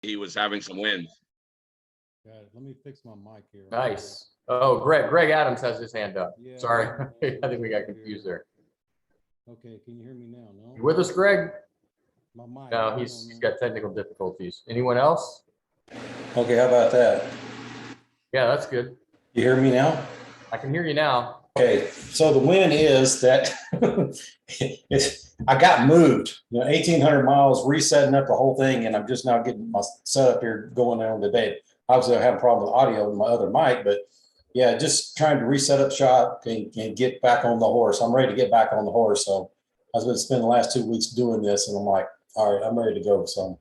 he was having some wins. Got it. Let me fix my mic here. Nice. Oh, Greg Adams has his hand up. Yeah, Sorry, yeah, I think we got confused there. Okay, can you hear me now? No. You with us, Greg? My mic. No, he's got technical difficulties. Anyone else? Okay, how about that? Yeah, that's good. You hear me now? I can hear you now. Okay, so the win is that I got moved, 1,800 miles, resetting up the whole thing, and I'm just now getting my setup here going on today. Obviously, I have a problem with audio with my other mic, but yeah, just trying to reset up shop and get back on the horse. I'm ready to get back on the horse. So I've been spending the last 2 weeks doing this, and I'm like, all right, I'm ready to go. So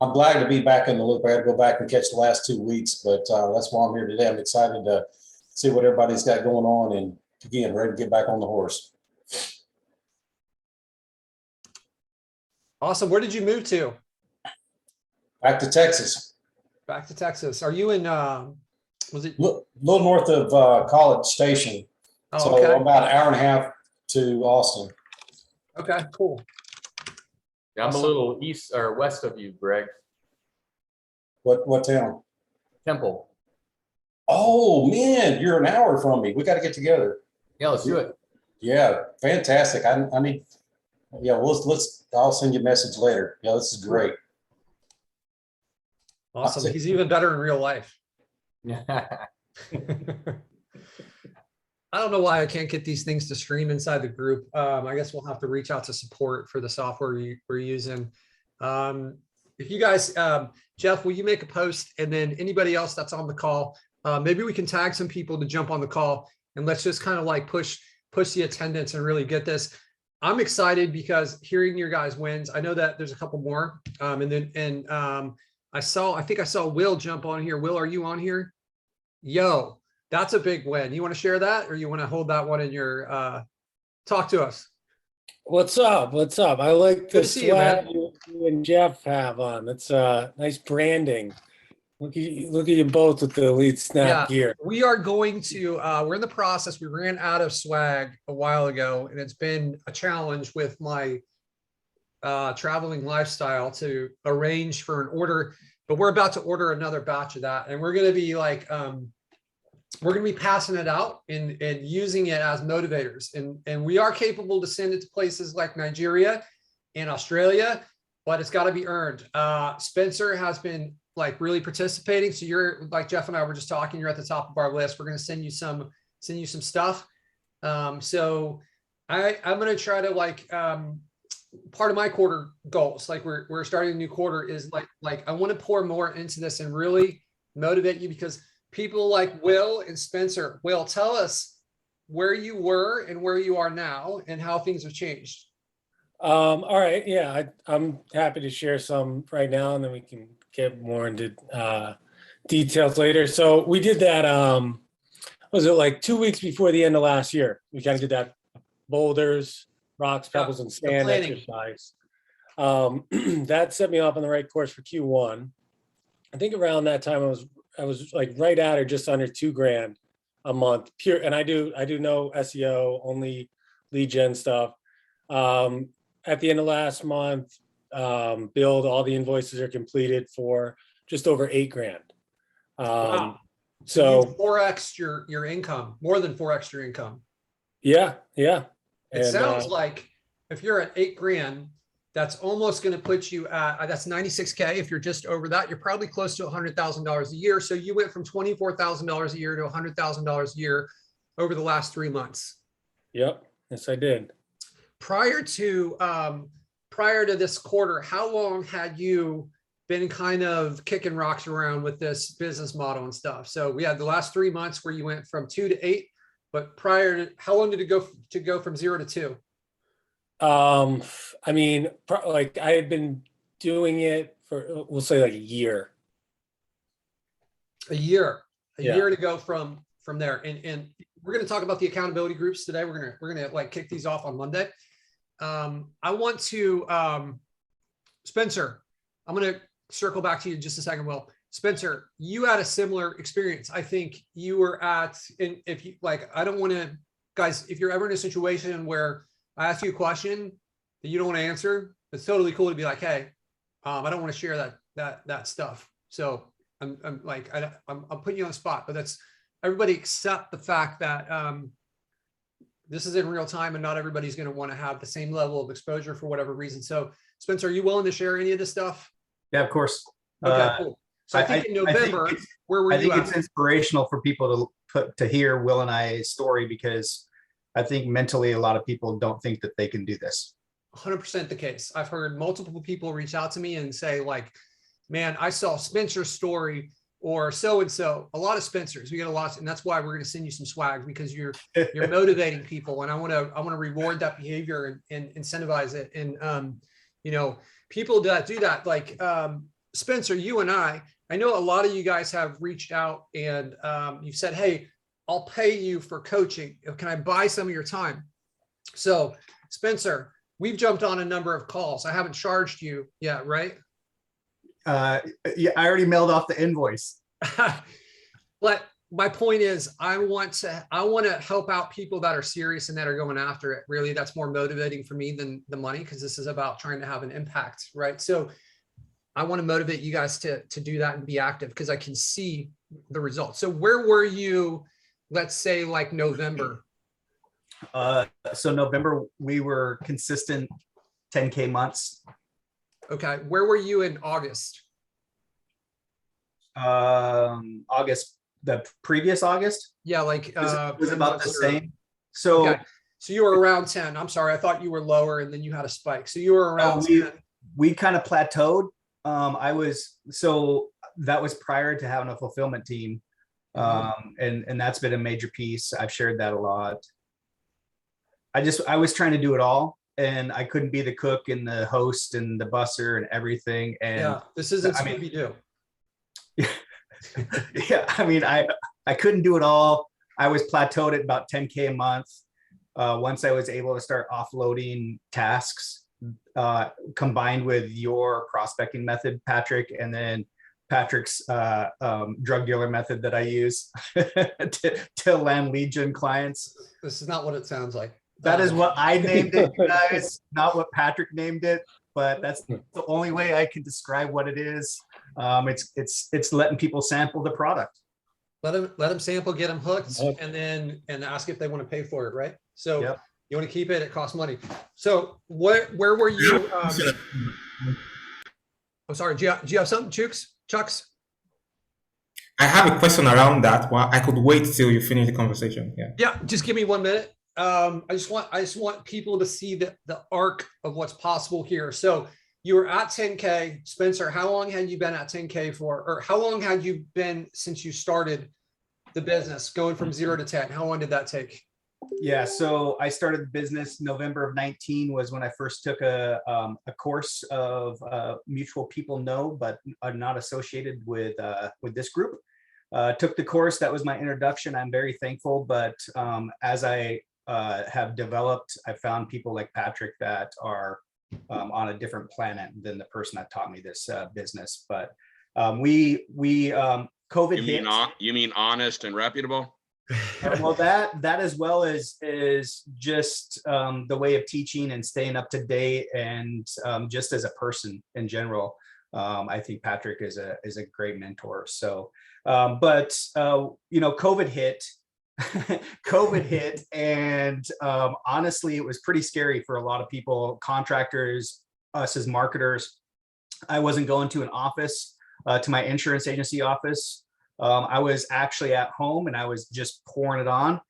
I'm glad to be back in the loop. I had to go back and catch the last 2 weeks, but that's why I'm here today. I'm excited to see what everybody's got going on, and again, ready to get back on the horse. Awesome. Where did you move to? Back to Texas. Back to Texas. Are you in, was it? A little north of College Station. Oh, So okay. about an hour and a half to Austin. Okay, cool. Yeah, I'm a little east or west of you, Greg. What town? Temple. Oh man, you're an hour from me. We got to get together. Yeah, let's do it. Yeah, fantastic. I need. Yeah, let's. I'll send you a message later. Yeah, this is great. Awesome. He's even better in real life. Yeah. I don't know why I can't get these things to stream inside the group. I guess we'll have to reach out to support for the software we're using. If you guys, Jeff, will you make a post, and then anybody else that's on the call, maybe we can tag some people to jump on the call, and let's just kind of like push the attendance and really get this. I'm excited because hearing your guys' wins, I know that there's a couple more. I think I saw Will jump on here. Will, are you on here? Yo, that's a big win. You want to share that, or you want to hold that one in your, talk to us? What's up? What's up? I like the Good to see you, swag man. you and Jeff have on. That's nice branding. Look at you both with the LeadSnap gear. We are going to, we're in the process. We ran out of swag a while ago, and it's been a challenge with my traveling lifestyle to arrange for an order, but we're about to order another batch of that. And we're going to be like, we're going to be passing it out and using it as motivators. And we are capable to send it to places like Nigeria and Australia, but it's got to be earned. Spencer has been like really participating. So you're like Jeff and I were just talking, you're at the top of our list. We're going to send you some stuff. So I'm going to try to like, part of my quarter goals, like we're starting a new quarter, is like I want to pour more into this and really motivate you, because people like Will and Spencer. Will, tell us where you were and where you are now and how things have changed. All right. Yeah, I'm happy to share some right now, and then we can get more into details later. So we did that, was it like 2 weeks before the end of last year? We kind of did that boulders, rocks, pebbles, and sand exercise. That set me off on the right course for Q1. I think around that time I was like right at or just under $2,000 a month pure. And I do no SEO, only lead gen stuff. At the end of last month, billed, all the invoices are completed for just over $8,000. Wow. So you 4x your income, more than 4x your income. Yeah. It sounds like if you're at $8,000, that's almost going to put you at, that's 96K. If you're just over that, you're probably close to $100,000 a year. So you went from $24,000 a year to $100,000 a year over the last 3 months. Yep. Yes, I did. Prior to this quarter, how long had you been kind of kicking rocks around with this business model and stuff? So we had the last 3 months where you went from 2 to 8, but prior to, how long did it go from 0 to 2? I mean, like I had been doing it for, we'll say like a year. A year to go from there. And we're going to talk about the accountability groups today. We're going to like kick these off on Monday. I want to, Spencer, I'm going to circle back to you in just a second. Will, Spencer, you had a similar experience. I think you were at, and if you like, I don't want to, guys, if you're ever in a situation where I ask you a question that you don't want to answer, it's totally cool to be like, hey, I don't want to share that stuff. So I'm like, I'm putting you on the spot, but that's everybody accept the fact that this is in real time and not everybody's going to want to have the same level of exposure for whatever reason. So Spencer, are you willing to share any of this stuff? Yeah, of course. Okay, cool. So I think in November, where were I you think at? it's inspirational for people to hear Will and I's story, because I think mentally a lot of people don't think that they can do this. 100% the case. I've heard multiple people reach out to me and say like, man, I saw Spencer's story or so-and-so, a lot of Spencers, we get a lot. And that's why we're going to send you some swag, because you're motivating people. And I want to reward that behavior and incentivize it. And, you know, people that do that, like Spencer, you and I know a lot of you guys have reached out and you've said, hey, I'll pay you for coaching. Can I buy some of your time? So Spencer, we've jumped on a number of calls. I haven't charged you yet, right? Yeah, I already mailed off the invoice. But my point is, I want to help out people that are serious and that are going after it. Really, that's more motivating for me than the money, because this is about trying to have an impact, right? So I want to motivate you guys to do that and be active, because I can see the results. So where were you, let's say like November? So November, we were consistent 10K months. Okay. Where were you in August? August, the previous August? Yeah, like It was 10 about months the or- same. So Okay. So you were around 10. I'm sorry. I thought you were lower and then you had a spike. So you were around 10. we kind of plateaued. So that was prior to having a fulfillment team. And that's been a major piece. I've shared that a lot. I was trying to do it all, and I couldn't be the cook and the host and the busser and everything. And Yeah, this isn't I mean- Scooby-Doo. yeah, I mean, I couldn't do it all. I was plateaued at about 10K a month. Once I was able to start offloading tasks, combined with your prospecting method, Patrick, and then Patrick's drug dealer method that I use to land lead gen clients. This is not what it sounds like. That is what I named it, you guys, not what Patrick named it, but that's the only way I can describe what it is. It's letting people sample the product. Let them sample, get them hooked, and ask if they want to pay for it, right? So Yep. you want to keep it, it costs money. So where were you? I'm sorry, do you have something, Chucks? I have a question around that. Well, I could wait till you finish the conversation. Yeah. Yeah, just give me 1 minute. I just want people to see the arc of what's possible here. So you were at 10K. Spencer, how long had you been at 10K for, or how long had you been since you started the business, going from 0 to 10? How long did that take? Yeah, so I started the business November of 19 was when I first took a course of mutual people know, but are not associated with this group. Took the course. That was my introduction. I'm very thankful. But as I have developed, I found people like Patrick that are on a different planet than the person that taught me this business. But we COVID hit. You mean honest and reputable? Well, that as well as just the way of teaching and staying up to date, and just as a person in general. I think Patrick is a great mentor. So, but COVID hit. COVID hit, and honestly, it was pretty scary for a lot of people, contractors, us as marketers. I wasn't going to an office, to my insurance agency office. I was actually at home and I was just pouring it on.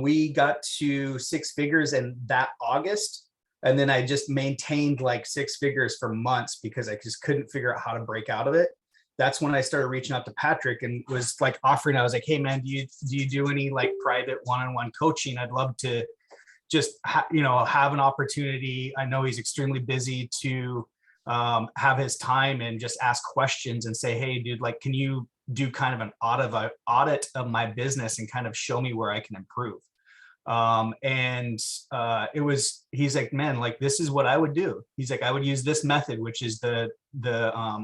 We got to 6 figures in that August. And then I just maintained like 6 figures for months because I just couldn't figure out how to break out of it. That's when I started reaching out to Patrick and was like offering, I was like, hey man, do you do any like private one-on-one coaching? I'd love to just, have an opportunity. I know he's extremely busy to have his time and just ask questions and say, hey dude, like, can you do kind of an audit of my business and kind of show me where I can improve. He's like, man, like, this is what I would do. He's like, I would use this method, which is the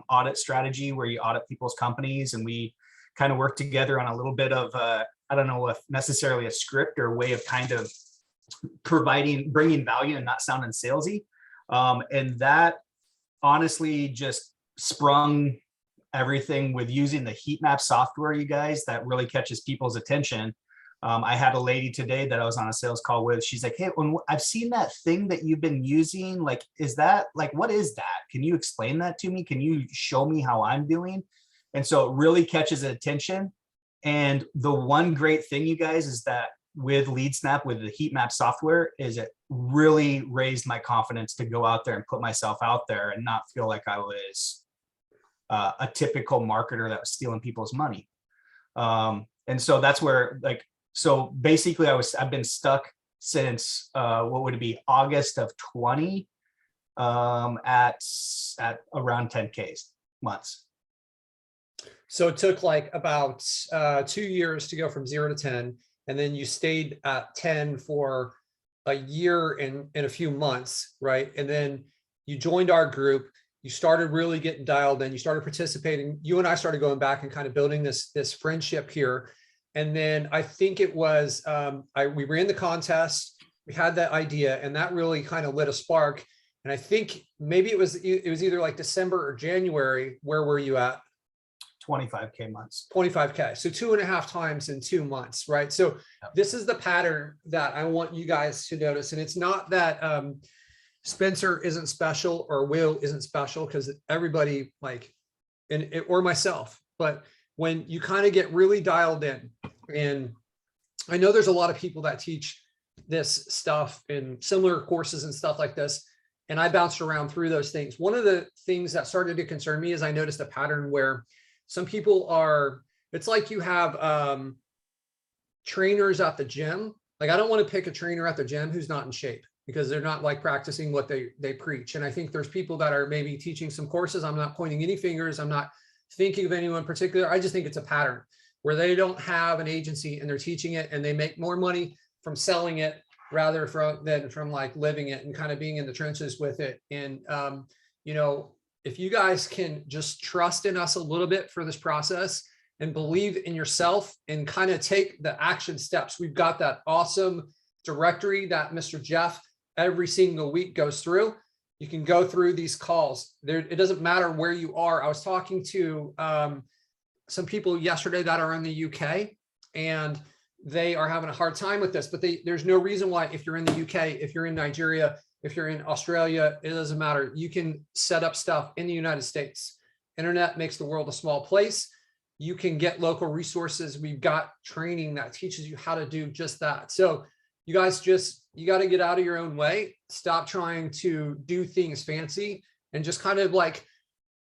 audit strategy where you audit people's companies. And we kind of work together on a little bit of, I don't know if necessarily a script or a way of kind of bringing value and not sounding salesy. And that honestly just sprung everything with using the heat map software, you guys, that really catches people's attention. I had a lady today that I was on a sales call with. She's like, hey, when I've seen that thing that you've been using, like, is that like, what is that? Can you explain that to me? Can you show me how I'm doing? And so it really catches attention. And the one great thing, you guys, is that with LeadSnap, with the heat map software, is it really raised my confidence to go out there and put myself out there and not feel like I was a typical marketer that was stealing people's money. And so that's where, like, so basically I've been stuck since what would it be, August of 20 at around 10K months. So it took like about 2 years to go from 0 to 10. And then you stayed at 10 for a year and a few months, right? And then you joined our group. You started really getting dialed in. You started participating. You and I started going back and kind of building this friendship here. And then I think it was, we ran the contest, we had that idea, and that really kind of lit a spark. And I think maybe it was either like December or January. Where were you at? 25K months. 25K. So 2.5 times in 2 months, right? So this is the pattern that I want you guys to notice. And it's not that Spencer isn't special or Will isn't special, because everybody, like, or myself, but when you kind of get really dialed in, and I know there's a lot of people that teach this stuff in similar courses and stuff like this, and I bounced around through those things. One of the things that started to concern me is I noticed a pattern where some people are, it's like you have trainers at the gym. Like, I don't want to pick a trainer at the gym who's not in shape, because they're not like practicing what they preach. And I think there's people that are maybe teaching some courses. I'm not pointing any fingers. I'm not thinking of anyone in particular. I just think it's a pattern where they don't have an agency and they're teaching it, and they make more money from selling it rather than from like living it and kind of being in the trenches with it. And, you know, if you guys can just trust in us a little bit for this process and believe in yourself and kind of take the action steps, we've got that awesome directory that Mr. Jeff every single week goes through. You can go through these calls there. It doesn't matter where you are. I was talking to some people yesterday that are in the UK, and they are having a hard time with this, but there's no reason why, if you're in the UK, if you're in Nigeria, if you're in Australia, it doesn't matter. You can set up stuff in the United States. Internet makes the world a small place. You can get local resources. We've got training that teaches you how to do just that. So you guys you got to get out of your own way. Stop trying to do things fancy, and just kind of like,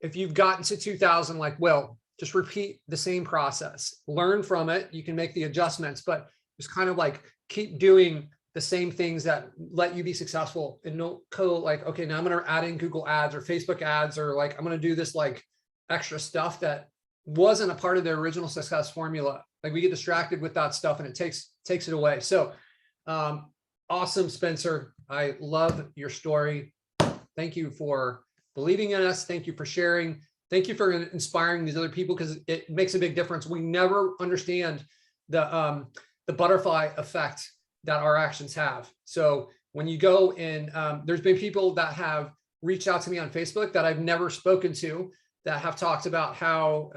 if you've gotten to 2000, like, well, just repeat the same process, learn from it. You can make the adjustments, but just kind of like keep doing the same things that let you be successful, and don't go like, okay, now I'm going to add in Google ads or Facebook ads, or like, I'm going to do this like extra stuff that wasn't a part of the original success formula. Like, we get distracted with that stuff and it takes it away. So awesome, Spencer. I love your story. Thank you for believing in us. Thank you for sharing. Thank you for inspiring these other people, because it makes a big difference. We never understand the butterfly effect that our actions have. So when you go and there's been people that have reached out to me on Facebook that I've never spoken to, that have talked about how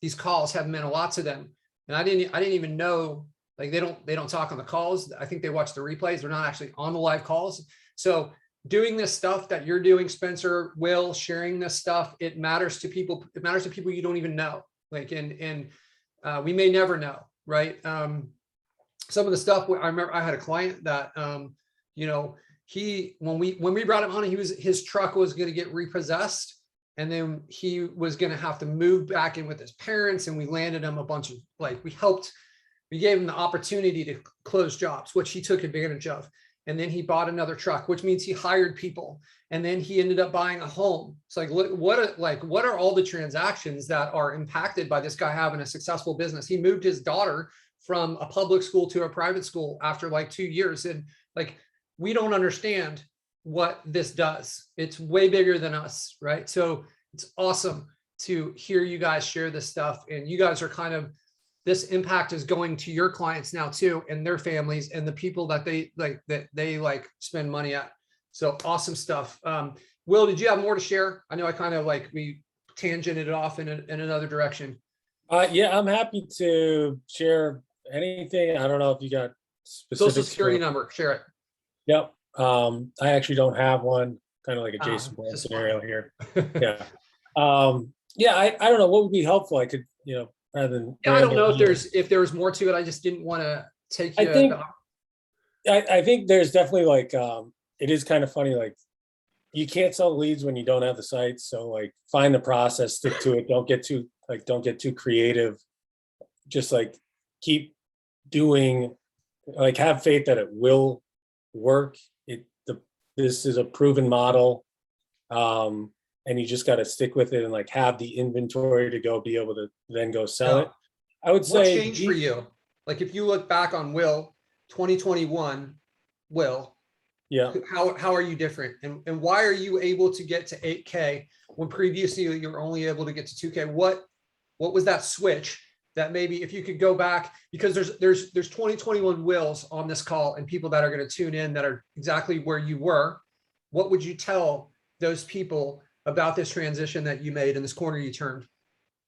these calls have meant a lot to them. And I didn't even know, like, they don't talk on the calls. I think they watch the replays. They're not actually on the live calls. So doing this stuff that you're doing, Spencer, Will, sharing this stuff, it matters to people. It matters to people you don't even know. Like, and we may never know, right? Some of the stuff, I remember I had a client that, you know, when we brought him on, his truck was going to get repossessed, and then he was going to have to move back in with his parents. And we landed him a bunch of, like, we gave him the opportunity to close jobs, which he took advantage of. And then he bought another truck, which means he hired people. And then he ended up buying a home. It's like, what are all the transactions that are impacted by this guy having a successful business? He moved his daughter from a public school to a private school after like 2 years. And like, we don't understand what this does. It's way bigger than us, right? So it's awesome to hear you guys share this stuff. And you guys are kind of, this impact is going to your clients now too, and their families, and the people that they spend money at. So awesome stuff. Will, did you have more to share? I know I kind of like, we tangent it off in another direction. Yeah, I'm happy to share anything. I don't know if you got specific. Social security number, share it. Yep. I actually don't have one, kind of like a Jason Bourne just scenario here. Yeah. Yeah, I don't know what would be helpful. I could, rather than. Yeah, I don't know random- if there was more to it. I just didn't want to take I you. think- I think there's definitely like, it is kind of funny, like you can't sell leads when you don't have the site. So like find the process, stick to it. Don't get too creative. Just like keep doing, like have faith that it will work. This is a proven model. And you just got to stick with it and like have the inventory to go be able to then go sell it. I would What say changed for you? Like if you look back on Will, 2021, Will, yeah. how are you different? And why are you able to get to 8K when previously you were only able to get to 2K? What was that switch that maybe if you could go back, because there's 2021 Wills on this call and people that are going to tune in that are exactly where you were. What would you tell those people about this transition that you made in this corner you turned?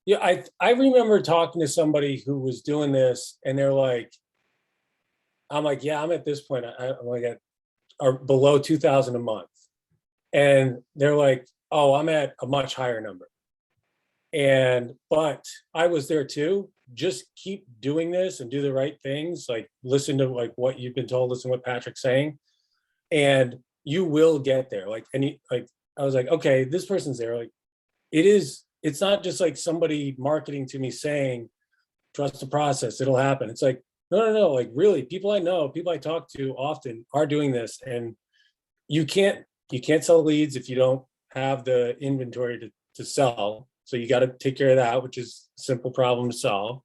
Yeah, I remember talking to somebody who was doing this and they're like, I'm like, yeah, I'm at this point, I'm like at or below 2,000 a month. And they're like, oh, I'm at a much higher number. But I was there too. Just keep doing this and do the right things. Like listen to like what you've been told, listen to what Patrick's saying, and you will get there. Like, I was like, okay, this person's there. Like it's not just like somebody marketing to me saying, trust the process, it'll happen. It's like, no. Like really, people I know, people I talk to often are doing this, and you can't sell leads if you don't have the inventory to sell. So you got to take care of that, which is a simple problem to solve.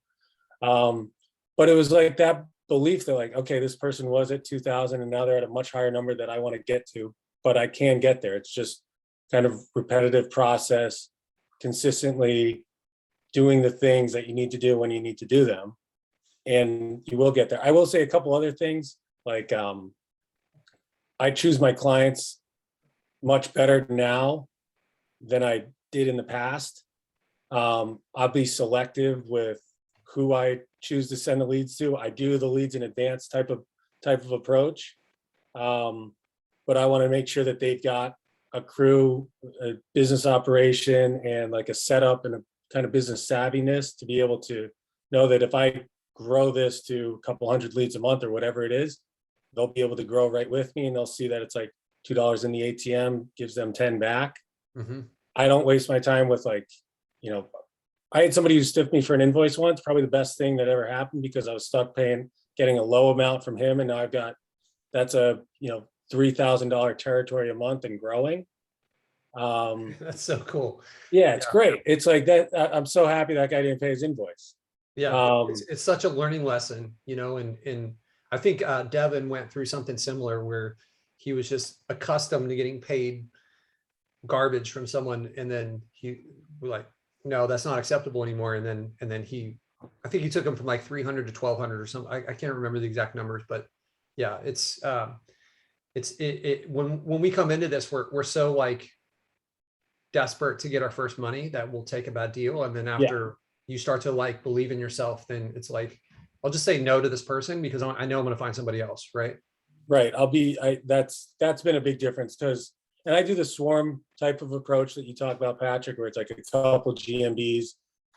But it was like that belief that like, okay, this person was at 2,000 and now they're at a much higher number that I want to get to, but I can get there. It's just kind of repetitive process, consistently doing the things that you need to do when you need to do them. And you will get there. I will say a couple other things, like I choose my clients much better now than I did in the past. I'll be selective with who I choose to send the leads to. I do the leads in advance type of approach. But I want to make sure that they've got a crew, a business operation, and like a setup and a kind of business savviness to be able to know that if I grow this to a couple hundred leads a month or whatever it is, they'll be able to grow right with me, and they'll see that it's like $2 in the ATM gives them 10 back. Mm-hmm. I don't waste my time with like, I had somebody who stiffed me for an invoice once, probably the best thing that ever happened, because I was stuck getting a low amount from him. And now that's a, $3,000 territory a month and growing. That's so cool. Yeah, it's great. It's like that. I'm so happy that guy didn't pay his invoice. Yeah, it's such a learning lesson, and I think Devin went through something similar where he was just accustomed to getting paid garbage from someone, and then he was like, no, that's not acceptable anymore. And then I think he took him from like 300 to 1,200 or something. I can't remember the exact numbers, but yeah, it's when we come into this, we're so like desperate to get our first money that we'll take a bad deal. And then after you start to like believe in yourself, then it's like, I'll just say no to this person because I know I'm going to find somebody else. Right. Right. That's been a big difference and I do the swarm type of approach that you talk about, Patrick, where it's like a couple GMBs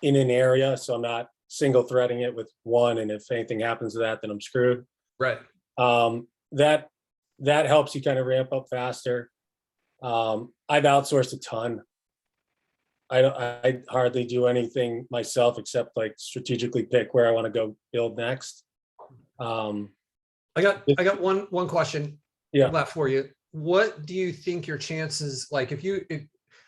in an area. So I'm not single threading it with one. And if anything happens to that, then I'm screwed. Right. That helps you kind of ramp up faster. I've outsourced a ton. I hardly do anything myself except like strategically pick where I want to go build next. I got one question left for you. What do you think your chances, like if you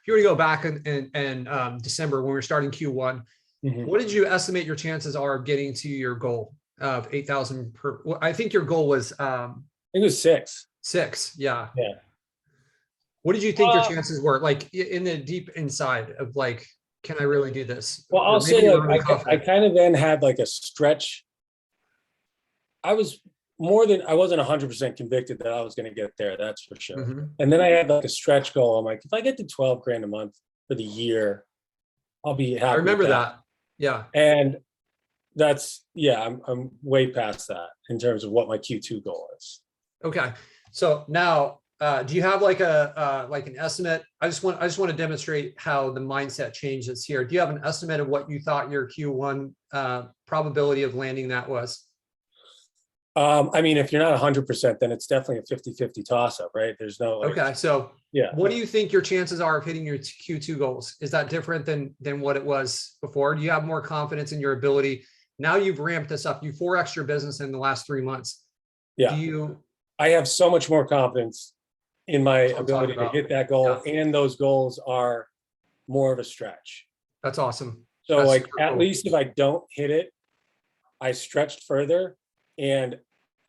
were to go back in December when we were starting Q1, what did you estimate your chances are of getting to your goal of 8,000 per? I think your goal was I think it was 6. 6. Yeah. Yeah. What did you think your chances were, like in the deep inside of like, can I really do this? Well, I'll say like I kind of then had like a stretch. I wasn't 100% convicted that I was going to get there. That's for sure. And then I had like a stretch goal. I'm like, if I get to 12 grand a month for the year, I'll be happy. I remember with that. Yeah. And that's, yeah, I'm way past that in terms of what my Q2 goal is. Okay. So now, do you have like an estimate? I just want to demonstrate how the mindset changes here. Do you have an estimate of what you thought your Q1 probability of landing that was? I mean, if you're not 100%, then it's definitely a 50-50 toss up, right? There's no, like, Okay. So yeah. what do you think your chances are of hitting your Q2 goals? Is that different than what it was before? Do you have more confidence in your ability? Now you've ramped this up. You 4x your business in the last 3 months. Yeah. I have so much more confidence in my ability to hit that goal, and those goals are more of a stretch. That's awesome. So That's like, super at cool. least if I don't hit it, I stretched further, and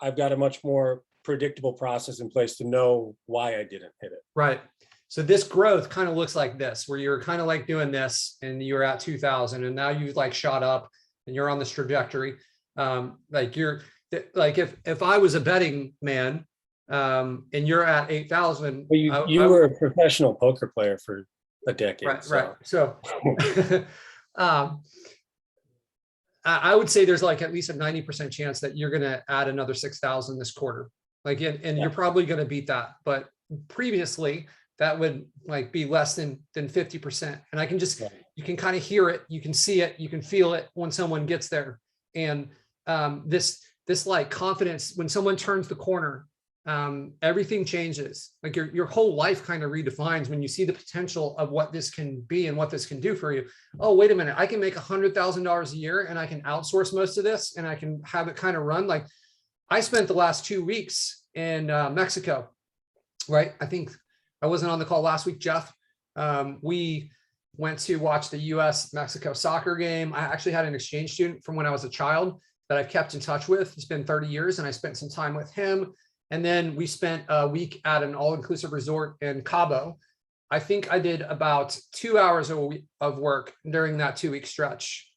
I've got a much more predictable process in place to know why I didn't hit it. Right. So this growth kind of looks like this, where you're kind of like doing this and you're at 2000 and now you've like shot up and you're on this trajectory. Like if I was a betting man, and you're at 8,000. Well, you were a professional poker player for a decade. Right. So. Right. So, I would say there's like at least a 90% chance that you're going to add another 6,000 this quarter. Like, and you're probably going to beat that. But previously that would like be less than 50%. And I can just, you can kind of hear it, you can see it, you can feel it when someone gets there. And this like confidence, when someone turns the corner, everything changes. Like your whole life kind of redefines when you see the potential of what this can be and what this can do for you. Oh, wait a minute, I can make $100,000 a year and I can outsource most of this and I can have it kind of run. Like I spent the last 2 weeks in Mexico, right? I think I wasn't on the call last week, Jeff. We went to watch the US-Mexico soccer game. I actually had an exchange student from when I was a child that I've kept in touch with. It's been 30 years and I spent some time with him. And then we spent a week at an all-inclusive resort in Cabo. I think I did about 2 hours of work during that 2-week stretch.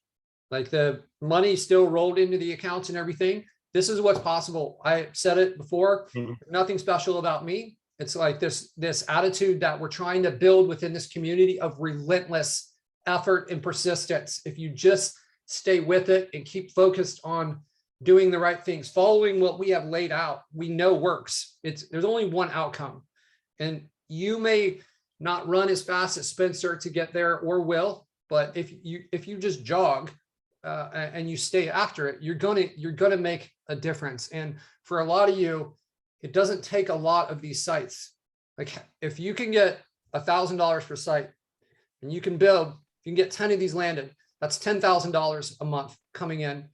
Like the money still rolled into the accounts and everything. This is what's possible. I said it before, nothing special about me. It's like this attitude that we're trying to build within this community of relentless effort and persistence. If you just stay with it and keep focused on doing the right things, following what we have laid out, we know works. There's only one outcome. And you may not run as fast as Spencer to get there or will, but if you just jog and you stay after it, you're gonna make a difference. And for a lot of you, it doesn't take a lot of these sites. Like if you can get $1,000 per site and you can get 10 of these landed, that's $10,000 a month coming in.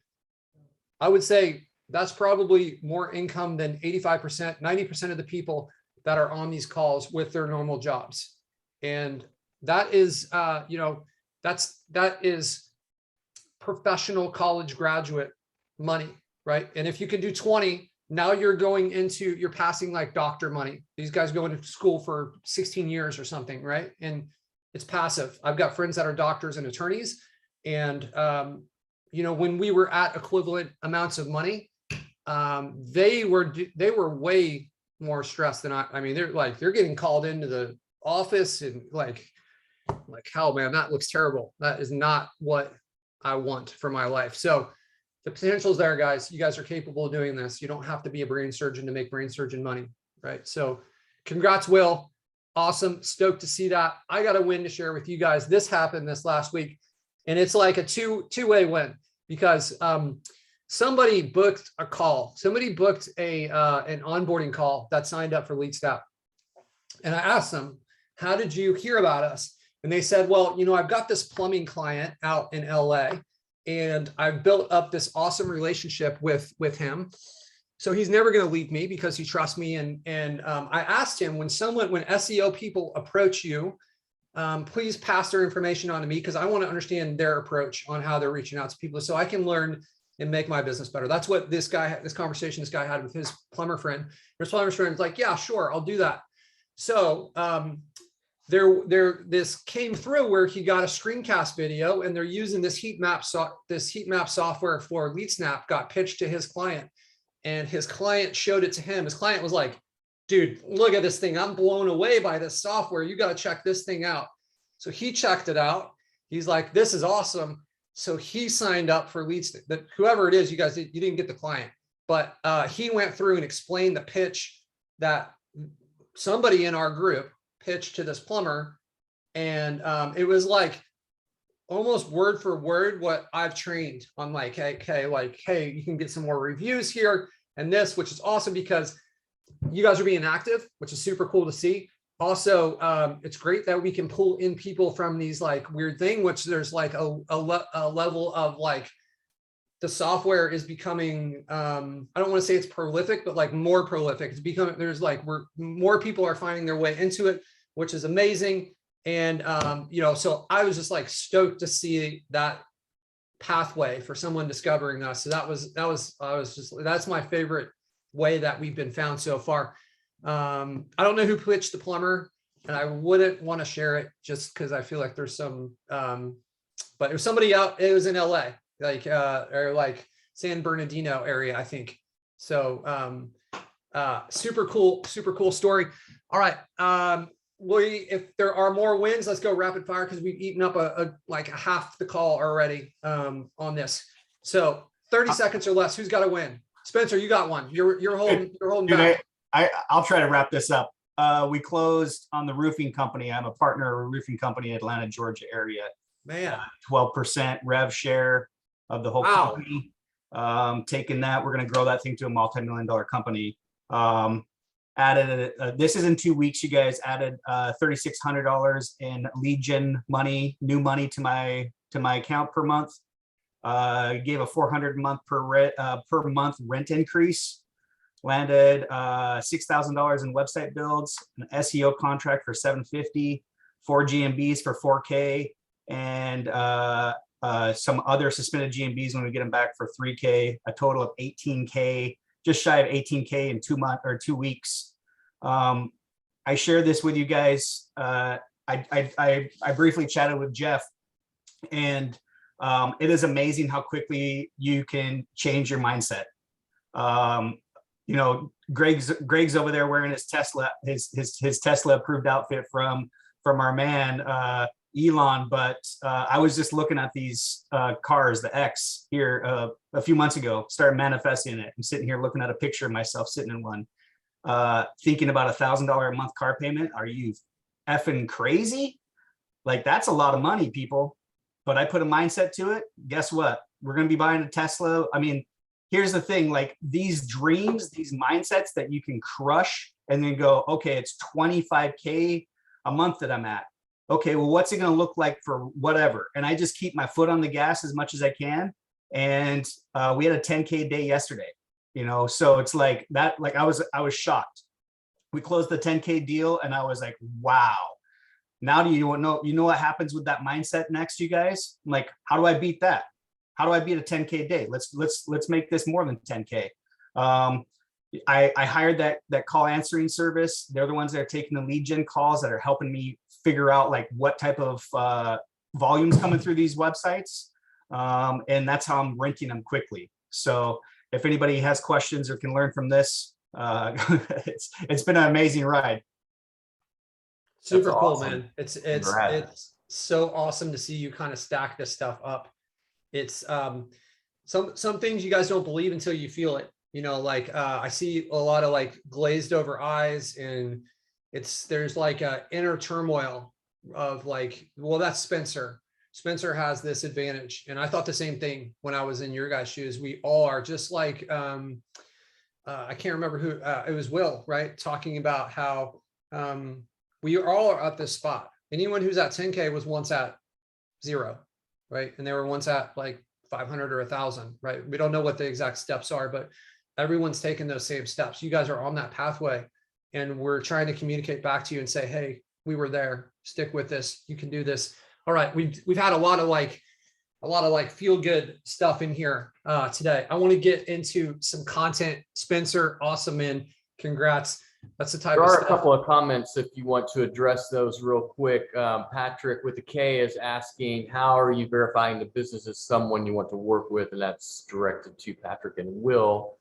I would say that's probably more income than 85%, 90% of the people that are on these calls with their normal jobs. And that is, that is professional college graduate money, right? And if you can do 20, now you're passing like doctor money. These guys go into school for 16 years or something, right? And it's passive. I've got friends that are doctors and attorneys. And, when we were at equivalent amounts of money, they were way more stressed than I mean, they're getting called into the office and like, hell, man, that looks terrible. That is not what I want for my life. So the potential is there, guys. You guys are capable of doing this. You don't have to be a brain surgeon to make brain surgeon money, right? So congrats, Will. Awesome. Stoked to see that. I got a win to share with you guys. This happened this last week. And it's like a two-way win because somebody booked a call. Somebody booked an onboarding call that signed up for LeadSnap. And I asked them, how did you hear about us? And they said, well, I've got this plumbing client out in LA and I've built up this awesome relationship with him. So he's never going to leave me because he trusts me. And I asked him when SEO people approach you, please pass their information on to me because I want to understand their approach on how they're reaching out to people so I can learn and make my business better. That's what this conversation this guy had with his plumber friend. His plumber friend's like, yeah, sure, I'll do that. So this came through where he got a screencast video and they're using this heat map software for LeadSnap got pitched to his client and his client showed it to him. His client was like, dude, look at this thing. I'm blown away by this software. You got to check this thing out. So he checked it out. He's like, this is awesome. So he signed up for LeadSnap. That whoever it is, you guys, you didn't get the client, but he went through and explained the pitch that somebody in our group pitched to this plumber. And it was like almost word for word what I've trained on, like, okay, like, hey, you can get some more reviews here and this, which is awesome because you guys are being active, which is super cool to see. Also, it's great that we can pull in people from these like weird thing, which there's like a level of like the software is becoming, I don't want to say it's prolific, but like more prolific. It's becoming, there's like, more people are finding their way into it, which is amazing. And, you know, so I was just like stoked to see that pathway for someone discovering us. So that's my favorite way that we've been found so far. I don't know who pitched the plumber, and I wouldn't want to share it just because I feel like there's some, but it was somebody out, it was in LA, like, or like San Bernardino area, I think. So, super cool story. All right. If there are more wins, let's go rapid fire because we've eaten up like a half the call already, on this. So 30 seconds or less. Who's got a win? Spencer, you got one. You're holding back. I'll try to wrap this up. We closed on the roofing company. I'm a partner of a roofing company in Atlanta, Georgia area. Man, 12% rev share of the whole wow. company. Taking that, we're going to grow that thing to a multi-million-dollar company. Added this is in 2 weeks. You guys added $3,600 in lead gen money, new money to my account per month. Gave a $400 per month rent increase. Landed $6,000 in website builds, an SEO contract for $750, 4 GMBs for $4K, and some other suspended GMBs when we get them back for $3K. A total of $18K, just shy of $18K in 2 months or 2 weeks. I shared this with you guys. I briefly chatted with Jeff, and it is amazing how quickly you can change your mindset. You know, Greg's over there wearing his Tesla, his Tesla approved outfit from our man Elon. But I was just looking at these cars, the X here a few months ago, started manifesting it. I'm sitting here looking at a picture of myself sitting in one, thinking about $1,000 a month car payment. Are you effing crazy? Like, that's a lot of money, people. But I put a mindset to it. Guess what? We're going to be buying a Tesla. I mean, here's the thing, like these dreams, these mindsets that you can crush and then go, okay, it's 25K a month that I'm at. Okay, well, what's it going to look like for whatever? And I just keep my foot on the gas as much as I can. And we had a 10K day yesterday, you know, so it's like that, like I was shocked. We closed the 10K deal and I was like, wow. Now do you know what happens with that mindset next, you guys? I'm like, how do I beat that? How do I beat a 10K day? Let's make this more than 10K. I hired that call answering service. They're the ones that are taking the lead gen calls that are helping me figure out like what type of volumes coming through these websites. And that's how I'm ranking them quickly. So if anybody has questions or can learn from this, it's been an amazing ride. Super cool, awesome. man. It's so awesome to see you kind of stack this stuff up. It's some things you guys don't believe until you feel it, you know, like I see a lot of like glazed over eyes, and there's like a inner turmoil of like, well, that's Spencer has this advantage. And I thought the same thing when I was in your guys' shoes. We all are just like I can't remember who it was, Will, right, talking about how we all are at this spot. Anyone who's at 10K was once at 0. Right. And they were once at like 500 or 1,000, right? We don't know what the exact steps are, but everyone's taking those same steps. You guys are on that pathway, and we're trying to communicate back to you and say, hey, we were there, stick with this. You can do this. All right. We've had a lot of like feel good stuff in here today. I want to get into some content. Spencer, awesome, man. Congrats. That's the type There of are stuff. a couple of comments if you want to address those real quick. Patrick with the K is asking, how are you verifying the business is someone you want to work with? And that's directed to Patrick and Will.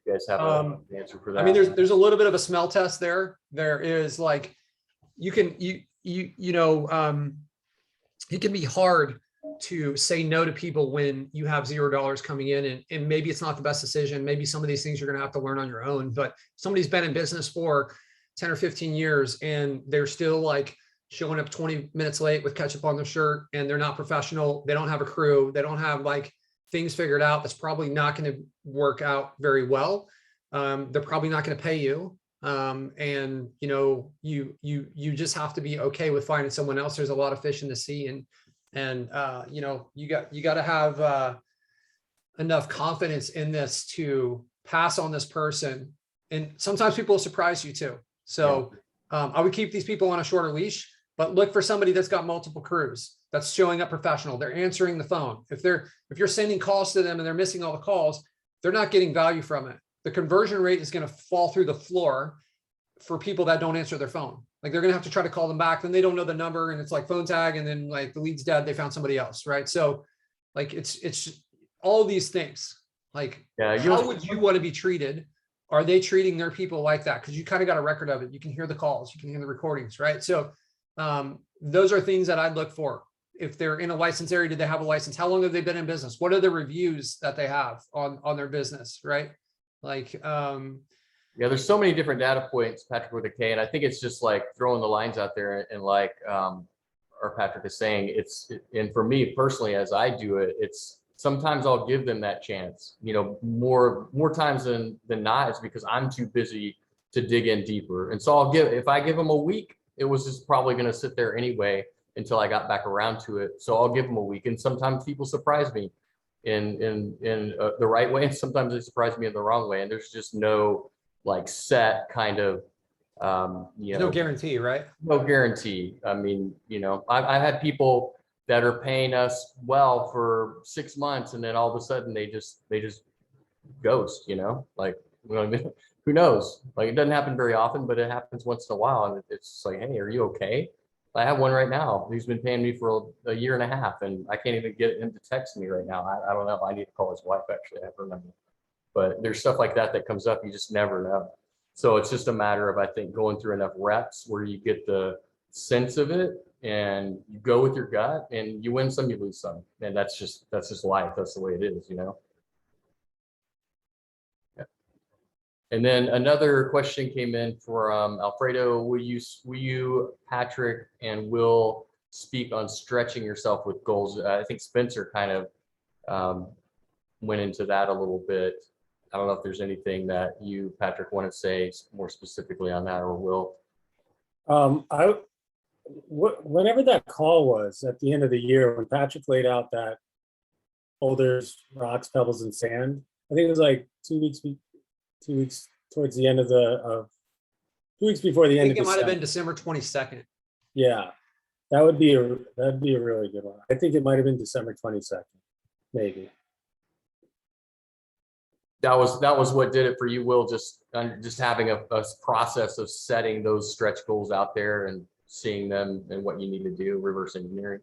You guys have an answer for that? I mean, there's a little bit of a smell test there. There is like, you it can be hard to say no to people when you have $0 coming in, and maybe it's not the best decision. Maybe some of these things you're going to have to learn on your own, but somebody's been in business for 10 or 15 years and they're still like showing up 20 minutes late with ketchup on their shirt, and they're not professional. They don't have a crew. They don't have like things figured out. That's probably not going to work out very well. They're probably not going to pay you. And you know, you just have to be okay with finding someone else. There's a lot of fish in the sea, and you know, you got to have enough confidence in this to pass on this person. And sometimes people will surprise you too. So I would keep these people on a shorter leash, but look for somebody that's got multiple crews, that's showing up professional. They're answering the phone. If you're sending calls to them and they're missing all the calls, they're not getting value from it. The conversion rate is going to fall through the floor for people that don't answer their phone. Like they're going to have to try to call them back. Then they don't know the number, and it's like phone tag. And then like the lead's dead. They found somebody else. Right. So like, it's all these things. Like, how would you want to be treated? Are they treating their people like that? Because you kind of got a record of it. You can hear the calls, you can hear the recordings, right? So those are things that I'd look for. If they're in a license area, did they have a license? How long have they been in business? What are the reviews that they have on their business, right? Like, yeah, there's so many different data points, Patrick with a K, and I think it's just like throwing the lines out there, and like, or Patrick is saying, and for me personally, as I do it, it's sometimes I'll give them that chance, you know, more times than not, it's because I'm too busy to dig in deeper. And so if I give them a week, it was just probably going to sit there anyway until I got back around to it. So I'll give them a week. And sometimes people surprise me in the right way, and sometimes they surprise me in the wrong way. And there's just no like set kind of, you know, no guarantee, right? No guarantee. I mean, you know, I've had people that are paying us well for 6 months, and then all of a sudden they just ghost, you know, like, you know what I mean? Who knows? Like, it doesn't happen very often, but it happens once in a while. And it's just like, hey, are you okay? I have one right now who's been paying me for a year and a half, and I can't even get him to text me right now. I don't know. I need to call his wife, actually. I have her number. But there's stuff like that comes up. You just never know. So it's just a matter of, I think, going through enough reps where you get the sense of it, and you go with your gut, and you win some, you lose some. And that's just life. That's the way it is, you know? Yeah. And then another question came in from Alfredo. Will you, Patrick and Will, speak on stretching yourself with goals? I think Spencer kind of went into that a little bit. I don't know if there's anything that you, Patrick, want to say more specifically on that, or Will. Whenever that call was at the end of the year, when Patrick laid out that boulders, rocks, pebbles, and sand, I think it was like 2 weeks towards the end of 2 weeks before the end of I think it might have been December. December 22nd. Yeah, that'd be a really good one. I think it might have been December 22nd, maybe. That was what did it for you, Will, just having a process of setting those stretch goals out there and seeing them and what you need to do, reverse engineering.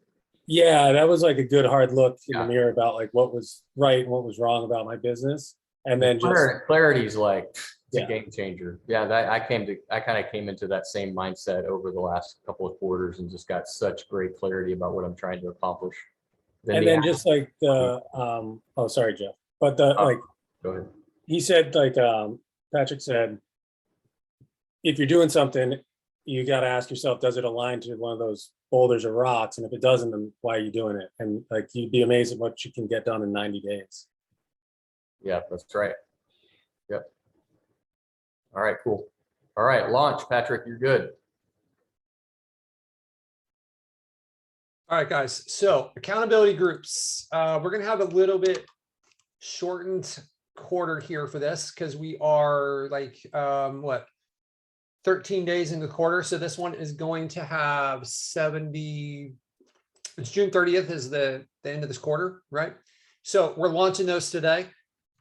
Yeah, that was like a good hard look in the mirror about like what was right and what was wrong about my business. And then clarity is like, it's a game changer. Yeah, I kind of came into that same mindset over the last couple of quarters and just got such great clarity about what I'm trying to accomplish. Then just like the oh, sorry, Jeff, but like, go ahead. He said, like Patrick said, if you're doing something, you got to ask yourself, does it align to one of those boulders or rocks? And if it doesn't, then why are you doing it? And like, you'd be amazed at what you can get done in 90 days. Yeah, that's right. Yep. All right, cool. All right, launch, Patrick, you're good. All right, guys. So accountability groups. We're going to have a little bit shortened quarter here for this because we are like, 13 days into the quarter. So this one is going to have 70. It's June 30th is the end of this quarter, right? So we're launching those today.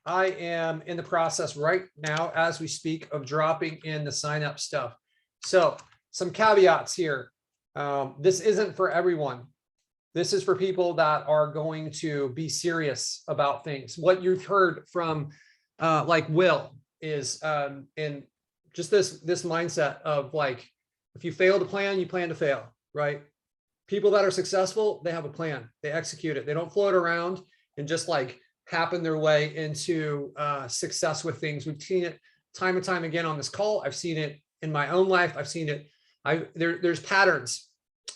I am in the process right now as we speak of dropping in the sign up stuff. So some caveats here. This isn't for everyone. This is for people that are going to be serious about things. What you've heard from like Will is in just this mindset of like, if you fail to plan, you plan to fail, right? People that are successful, they have a plan, they execute it. They don't float around and just like happen their way into success with things. We've seen it time and time again on this call. I've seen it in my own life. I've seen it. There's patterns.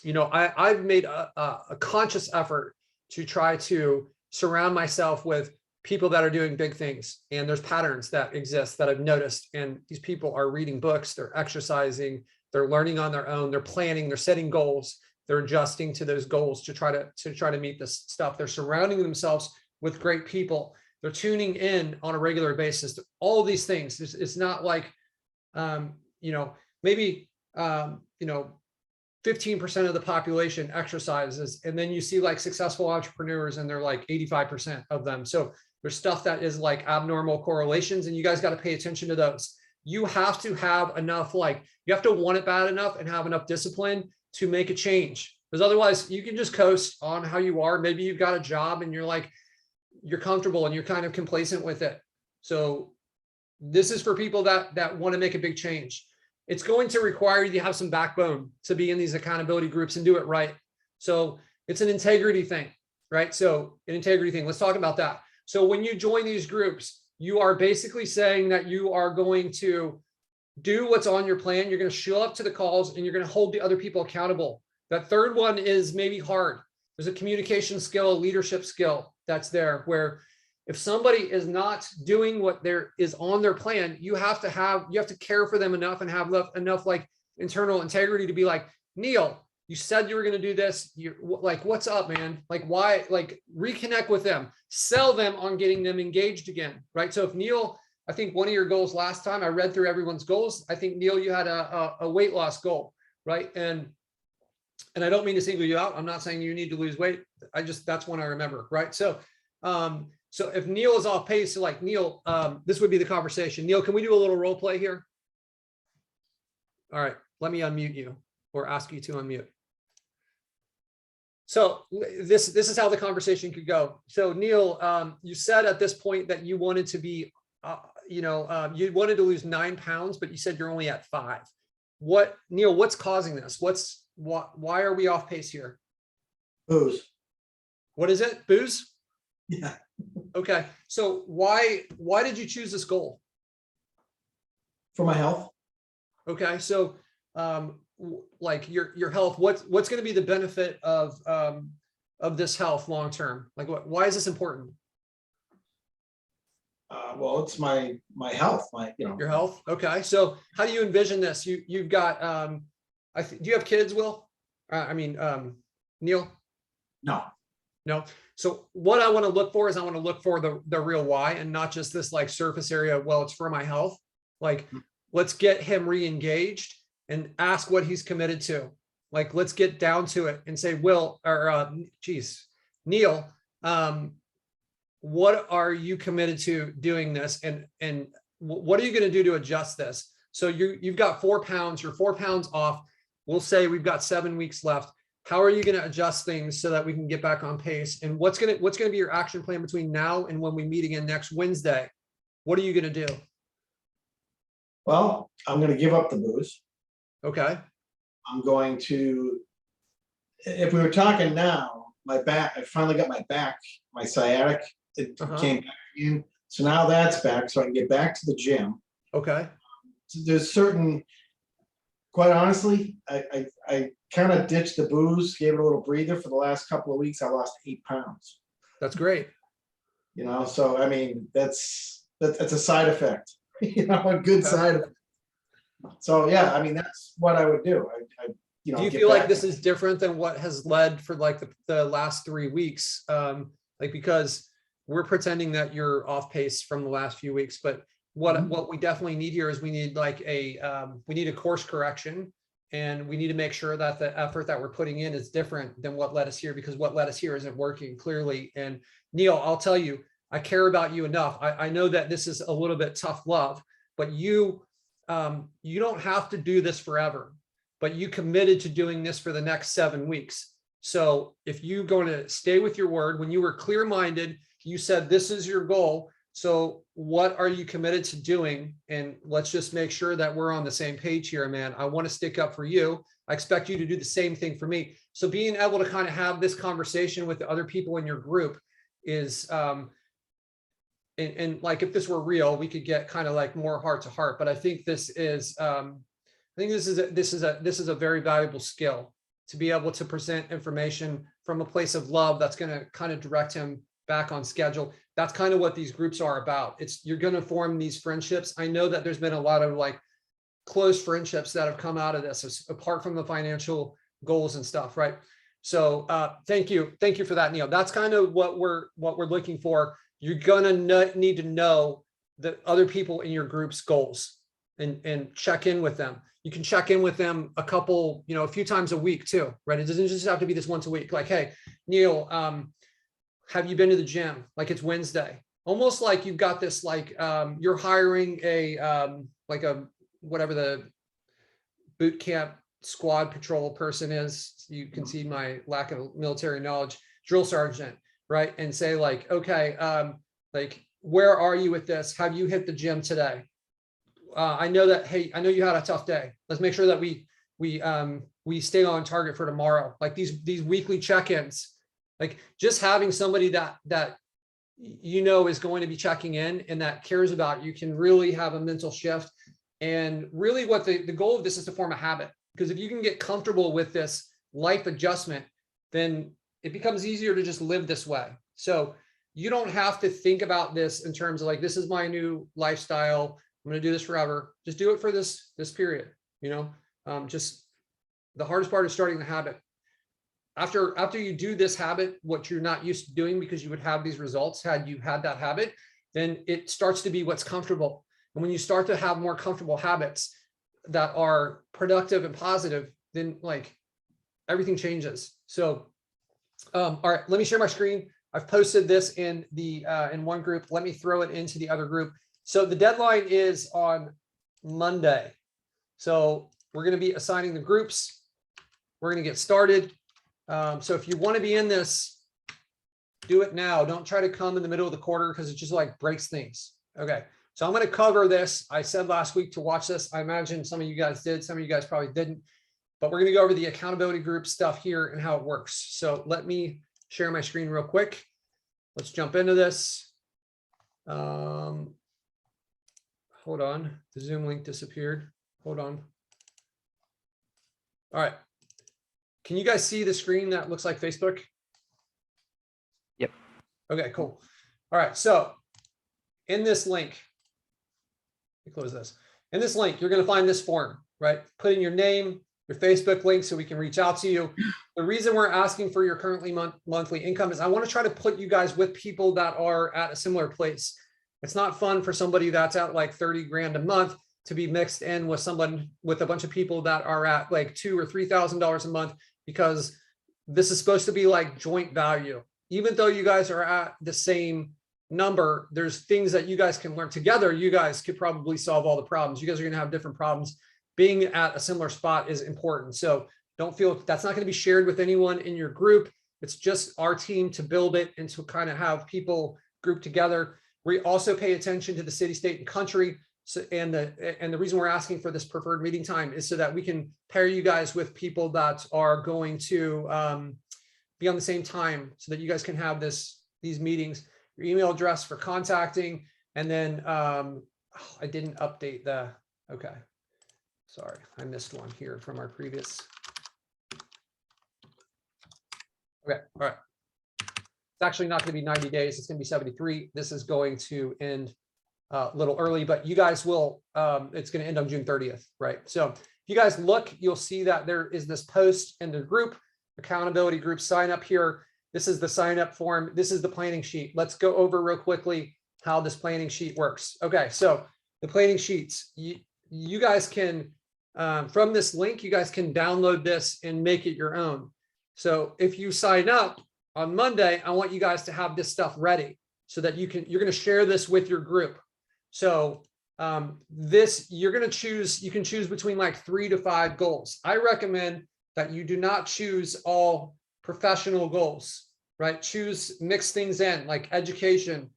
You know, I've made a conscious effort to try to surround myself with people that are doing big things. And there's patterns that exist that I've noticed. And these people are reading books, they're exercising, they're learning on their own, they're planning, they're setting goals, they're adjusting to those goals to try to meet this stuff. They're surrounding themselves with great people. They're tuning in on a regular basis. All of these things. It's not like, you know, maybe, you know, 15% of the population exercises, and then you see like successful entrepreneurs and they're like 85% of them. So there's stuff that is like abnormal correlations, and you guys got to pay attention to those. You have to have enough, like you have to want it bad enough and have enough discipline to make a change, because otherwise you can just coast on how you are. Maybe you've got a job and you're like, you're comfortable and you're kind of complacent with it. So this is for people that want to make a big change. It's going to require you to have some backbone to be in these accountability groups and do it right. So it's an integrity thing, right? So an integrity thing, let's talk about that. So when you join these groups, you are basically saying that you are going to do what's on your plan. You're going to show up to the calls and you're going to hold the other people accountable. That third one is maybe hard. There's a communication skill, a leadership skill that's there, where if somebody is not doing what there is on their plan, you have to care for them enough and have enough like internal integrity to be like, Neil, you said you were going to do this. You're like, what's up, man? Like, why? Like, reconnect with them, sell them on getting them engaged again, right? So if Neil, I think one of your goals last time, I read through everyone's goals. I think Neil, you had a weight loss goal, right? And I don't mean to single you out. I'm not saying you need to lose weight. That's one I remember, right? So, so if Neil is off pace, so like Neil, this would be the conversation. Neil, can we do a little role play here? All right, let me unmute you or ask you to unmute. So this is how the conversation could go. So Neil, you said at this point that you wanted to be, you wanted to lose 9 pounds, but you said you're only at 5. Neil, what's causing this? Why are we off pace here? Booze. What is it? Booze? Yeah. Okay. So why did you choose this goal? For my health. Okay. So, like your health, what's going to be the benefit of this health long term? Like, why is this important? Well, it's my health, Your health. Okay. So how do you envision this? You've got, do you have kids, Will? Neil? No. So what I want to look for is I want to look for the real why, and not just this like surface area. Well, it's for my health. Like, let's get him re-engaged and ask what he's committed to. Like, let's get down to it and say, Will, or Neil, what are you committed to doing this? And what are you going to do to adjust this? So you've got 4 pounds, you're 4 pounds off. We'll say we've got 7 weeks left. How are you going to adjust things so that we can get back on pace? And what's going to be your action plan between now and when we meet again next Wednesday? What are you going to do? Well, I'm going to give up the booze. Okay. I'm going to, if we were talking now, my back, I finally got my sciatic, it came back in. So now that's back, so I can get back to the gym. Okay. So there's certain, quite honestly, I kind of ditched the booze, gave it a little breather. For the last couple of weeks, I lost 8 pounds. That's great. So I mean, that's a side effect, a good side effect. So yeah, I mean, that's what I would do. Do you feel like this is different than what has led for like the last 3 weeks? Like, because we're pretending that you're off pace from the last few weeks, but what we definitely need here is we need like we need a course correction, and we need to make sure that the effort that we're putting in is different than what led us here, because what led us here isn't working clearly. And Neil, I'll tell you, I care about you enough. I know that this is a little bit tough love, but you don't have to do this forever, but you committed to doing this for the next 7 weeks. So if you're going to stay with your word, when you were clear-minded, you said, this is your goal. So what are you committed to doing? And let's just make sure that we're on the same page here, man. I want to stick up for you. I expect you to do the same thing for me. So being able to kind of have this conversation with the other people in your group is, and like if this were real, we could get kind of like more heart to heart. But I think this is, this is a very valuable skill to be able to present information from a place of love that's going to kind of direct him back on schedule. That's kind of what these groups are about. You're going to form these friendships. I know that there's been a lot of like close friendships that have come out of this, apart from the financial goals and stuff, right? So thank you for that, Neil. That's kind of what we're looking for. You're gonna need to know the other people in your group's goals and check in with them. You can check in with them a few times a week too, right? It doesn't just have to be this once a week. Like, hey, Neil, have you been to the gym? Like it's Wednesday. Almost like you've got this, like you're hiring whatever the boot camp squad patrol person is. You can see my lack of military knowledge, drill sergeant, right? And say like, okay, like, where are you with this? Have you hit the gym today? I know that, hey, I know you had a tough day. Let's make sure that we stay on target for tomorrow. Like these weekly check-ins, like just having somebody that you know is going to be checking in and that cares about you can really have a mental shift. And really what the goal of this is to form a habit, because if you can get comfortable with this life adjustment, then it becomes easier to just live this way. So you don't have to think about this in terms of like, this is my new lifestyle. I'm going to do this forever. Just do it for this period, just the hardest part is starting the habit. After you do this habit, what you're not used to doing because you would have these results had you had that habit, then it starts to be what's comfortable. And when you start to have more comfortable habits that are productive and positive, then like everything changes. So, all right, let me share my screen. I've posted this in one group. Let me throw it into the other group. So the deadline is on Monday. So we're going to be assigning the groups. We're going to get started. So if you want to be in this, do it now. Don't try to come in the middle of the quarter because it just like breaks things. Okay. So I'm going to cover this. I said last week to watch this. I imagine some of you guys did. Some of you guys probably didn't. But we're going to go over the accountability group stuff here and how it works. So let me share my screen real quick. Let's jump into this. Hold on. The Zoom link disappeared. Hold on. All right. Can you guys see the screen that looks like Facebook? Yep. Okay, cool. All right. So in this link, let me close this. In this link, you're going to find this form, right? Put in your name, your Facebook link so we can reach out to you. The reason we're asking for your currently monthly income is I want to try to put you guys with people that are at a similar place. It's not fun for somebody that's at like 30 grand a month to be mixed in with someone with a bunch of people that are at like $2,000 or $3,000 a month, because this is supposed to be like joint value. Even though you guys are at the same number, there's things that you guys can learn together. You guys could probably solve all the problems. You guys are going to have different problems. Being at a similar spot is important. So don't feel that's not going to be shared with anyone in your group. It's just our team to build it and to kind of have people group together. We also pay attention to the city, state, and country. So, and the reason we're asking for this preferred meeting time is so that we can pair you guys with people that are going to be on the same time, so that you guys can have these meetings. Your email address for contacting, and then I didn't update the. Okay, sorry, I missed one here from our previous. Okay, all right. It's actually not going to be 90 days. It's going to be 73. This is going to end a little early, but you guys will, it's going to end on June 30th, right? So if you guys look, you'll see that there is this post in the group, accountability group sign up here. This is the sign up form. This is the planning sheet. Let's go over real quickly how this planning sheet works. Okay, so the planning sheets, you guys can, from this link, you guys can download this and make it your own. So if you sign up on Monday, I want you guys to have this stuff ready so that you're going to share this with your group. So you're going to choose, you can choose between like 3 to 5 goals. I recommend that you do not choose all professional goals, right? Mix things in like education,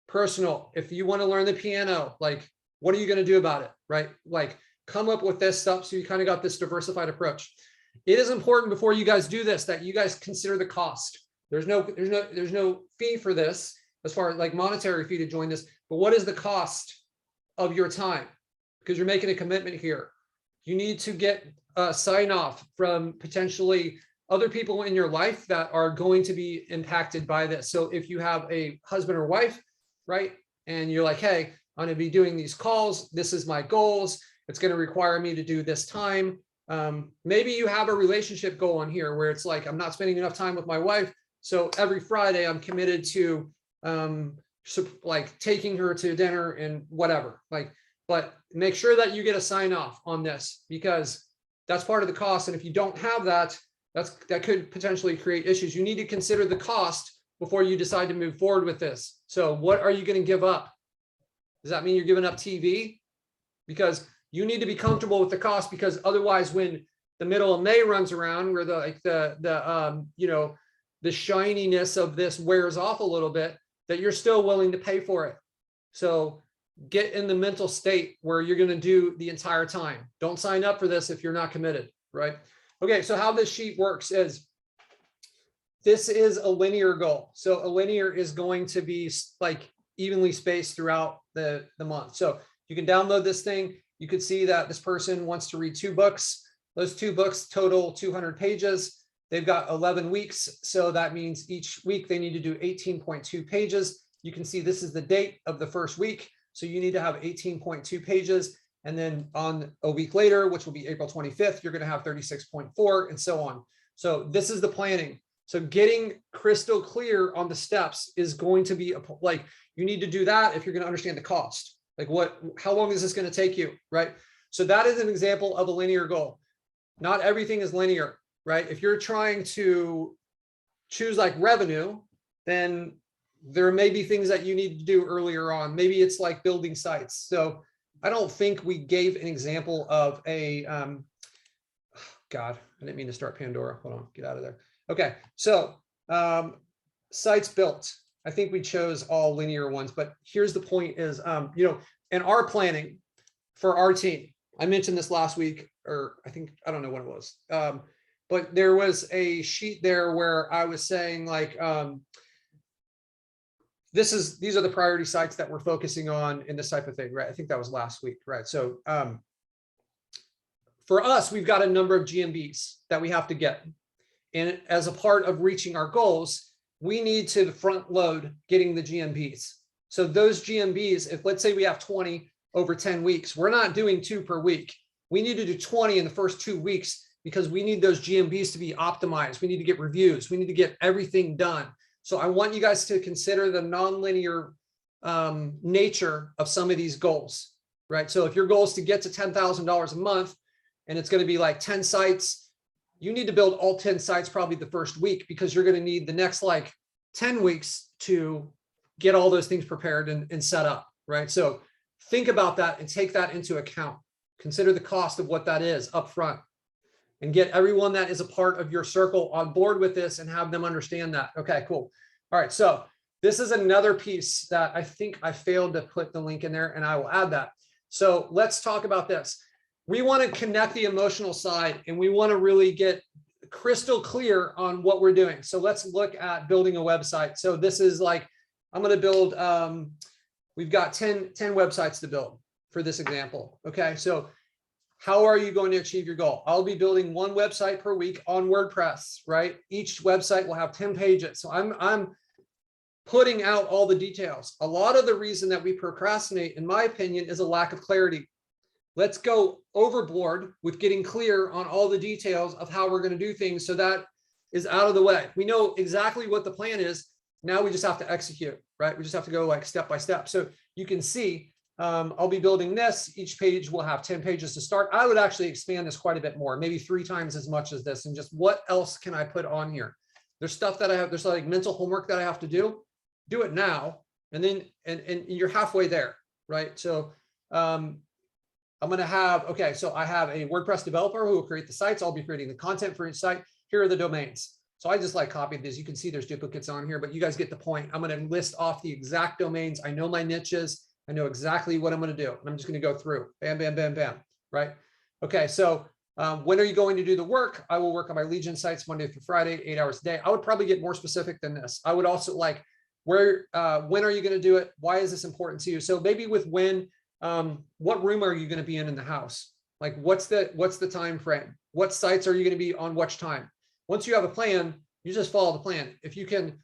personal. If you want to learn the piano, like, what are you going to do about it? Right? Like, come up with this stuff. So you kind of got this diversified approach. It is important before you guys do this, that you guys consider the cost. There's no fee for this as far as like monetary fee to join this, but what is the cost of your time? Because you're making a commitment here. You need to get a sign off from potentially other people in your life that are going to be impacted by this. So if you have a husband or wife, right, and you're like, hey, I'm going to be doing these calls. This is my goals. It's going to require me to do this time. Maybe you have a relationship goal on here where it's like, I'm not spending enough time with my wife. So every Friday I'm committed to like taking her to dinner and whatever, like, but make sure that you get a sign off on this, because that's part of the cost. And if you don't have that, that could potentially create issues. You need to consider the cost before you decide to move forward with this. So what are you going to give up? Does that mean you're giving up TV? Because you need to be comfortable with the cost, because otherwise when the middle of May runs around, where the shininess of this wears off a little bit, that you're still willing to pay for it. So get in the mental state where you're going to do the entire time. Don't sign up for this if you're not committed, right? Okay, so how this sheet works is, this is a linear goal. So a linear is going to be like evenly spaced throughout the month. So you can download this thing. You could see that this person wants to read 2 books. Those 2 books total 200 pages. They've got 11 weeks. So that means each week they need to do 18.2 pages. You can see this is the date of the first week. So you need to have 18.2 pages. And then on a week later, which will be April 25th, you're going to have 36.4 and so on. So this is the planning. So getting crystal clear on the steps is going to be like, you need to do that if you're going to understand the cost. Like how long is this going to take you, right? So that is an example of a linear goal. Not everything is linear, right? If you're trying to choose like revenue, then there may be things that you need to do earlier on. Maybe it's like building sites. So I don't think we gave an example of a, God, I didn't mean to start Pandora. Hold on, get out of there. Okay, so sites built. I think we chose all linear ones, but here's the point is, in our planning for our team, I mentioned this last week, or I don't know when it was, but there was a sheet there where I was saying like, these are the priority sites that we're focusing on in this type of thing, right? I think that was last week, right? So for us, we've got a number of GMBs that we have to get. And as a part of reaching our goals, we need to front load getting the GMBs. So those GMBs, if let's say we have 20 over 10 weeks, we're not doing 2 per week. We need to do 20 in the first 2 weeks because we need those GMBs to be optimized. We need to get reviews. We need to get everything done. So I want you guys to consider the nonlinear nature of some of these goals, right? So if your goal is to get to $10,000 a month and it's going to be like 10 sites, you need to build all 10 sites probably the first week, because you're going to need the next like 10 weeks to get all those things prepared and set up, right? So think about that and take that into account. Consider the cost of what that is up front, and get everyone that is a part of your circle on board with this and have them understand that. Okay, cool. All right, so this is another piece that I think I failed to put the link in there, and I will add that. So let's talk about this. We want to connect the emotional side, and we want to really get crystal clear on what we're doing. So let's look at building a website. So this is like, I'm going to build, we've got 10 websites to build for this example. Okay, so how are you going to achieve your goal? I'll be building 1 website per week on WordPress, right? Each website will have 10 pages. So I'm putting out all the details. A lot of the reason that we procrastinate, in my opinion, is a lack of clarity. Let's go overboard with getting clear on all the details of how we're going to do things, so that is out of the way. We know exactly what the plan is. Now we just have to execute, right? We just have to go like step by step. So you can see, I'll be building this. Each page will have 10 pages to start. I would actually expand this quite a bit more, maybe 3 times as much as this. And just what else can I put on here? There's stuff that I have, there's like mental homework that I have to do it now. And then, and you're halfway there, right? So, I'm going to have, okay, so I have a WordPress developer who will create the sites. I'll be creating the content for each site. Here are the domains. So I just like copied this. You can see there's duplicates on here, but you guys get the point. I'm going to list off the exact domains. I know my niches. I know exactly what I'm going to do. And I'm just going to go through bam, bam, bam, bam. Right. Okay. So when are you going to do the work? I will work on my lead gen sites Monday through Friday, 8 hours a day. I would probably get more specific than this. I would also like when are you going to do it? Why is this important to you? So maybe with when, what room are you going to be in the house? Like what's the time frame? What sites are you going to be on which time? Once you have a plan, you just follow the plan. If you can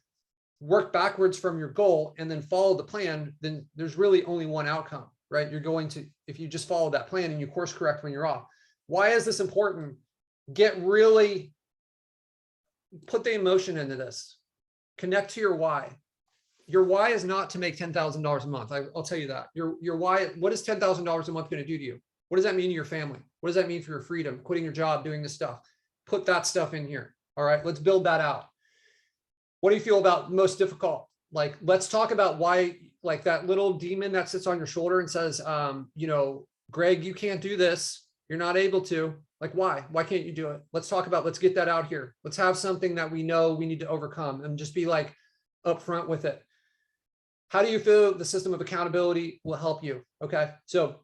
work backwards from your goal and then follow the plan, then there's really only one outcome, right? You're going to, if you just follow that plan and you course correct when you're off. Why is this important? Put the emotion into this. Connect to your why. Your why is not to make $10,000 a month. I'll tell you that. Your why, what is $10,000 a month going to do to you? What does that mean to your family? What does that mean for your freedom, quitting your job, doing this stuff? Put that stuff in here. All right, let's build that out. What do you feel about most difficult? Like, let's talk about why, like that little demon that sits on your shoulder and says, you know, Greg, you can't do this. You're not able to. Like, why? Why can't you do it? Let's talk about, let's get that out here. Let's have something that we know we need to overcome and just be like upfront with it. How do you feel the system of accountability will help you? Okay, so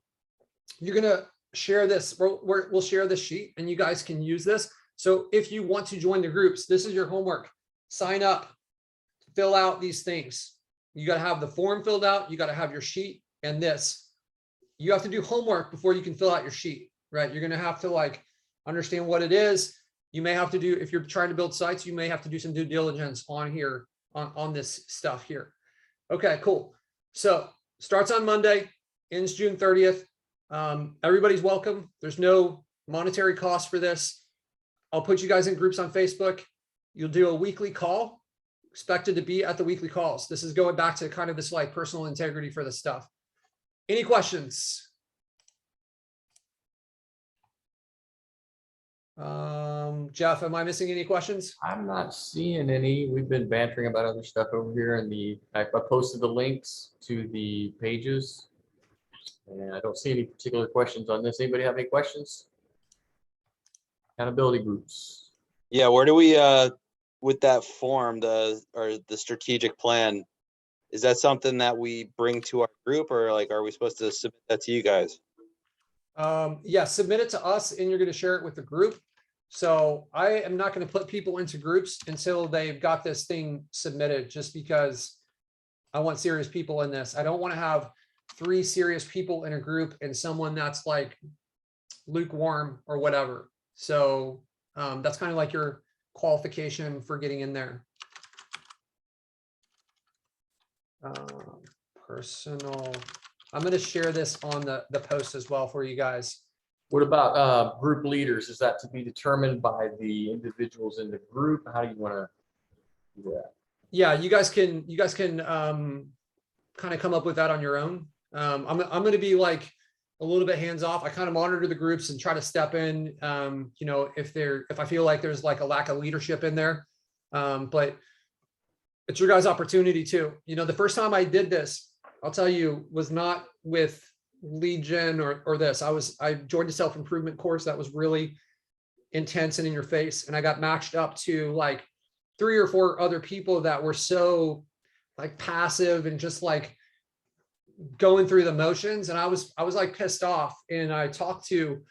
you're gonna share this. We'll share this sheet and you guys can use this. So if you want to join the groups, this is your homework. Sign up, fill out these things. You got to have the form filled out. You got to have your sheet and this. You have to do homework before you can fill out your sheet, right? You're going to have to like understand what it is. You may have to do, if you're trying to build sites, you may have to do some due diligence on here, on this stuff here. Okay, cool. So starts on Monday, ends June 30th. Everybody's welcome. There's no monetary cost for this. I'll put you guys in groups on Facebook. You'll do a weekly call, expected to be at the weekly calls. This is going back to kind of this like personal integrity for this stuff. Any questions? Jeff, am I missing any questions? I'm not seeing any. We've been bantering about other stuff over here, and I posted the links to the pages, and I don't see any particular questions on this. Anybody have any questions? Accountability groups. Yeah, where do we with that form, the strategic plan, is that something that we bring to our group, or like are we supposed to submit that to you guys? Yeah, submit it to us and you're going to share it with the group. So I am not going to put people into groups until they've got this thing submitted, just because I want serious people in this. I don't want to have 3 serious people in a group and someone that's like lukewarm or whatever. So that's kind of like your qualification for getting in there. Personal. I'm going to share this on the post as well for you guys. What about group leaders? Is that to be determined by the individuals in the group? How do you want to do that? Yeah, you guys can kind of come up with that on your own. I'm going to be like a little bit hands off. I kind of monitor the groups and try to step in, you know, if I feel like there's like a lack of leadership in there. But it's your guys' opportunity too. You know, the first time I did this, I'll tell you, was not with lead gen or this. I joined a self-improvement course that was really intense and in your face. And I got matched up to like 3 or 4 other people that were so like passive and just like going through the motions. And I was like pissed off. And I talked to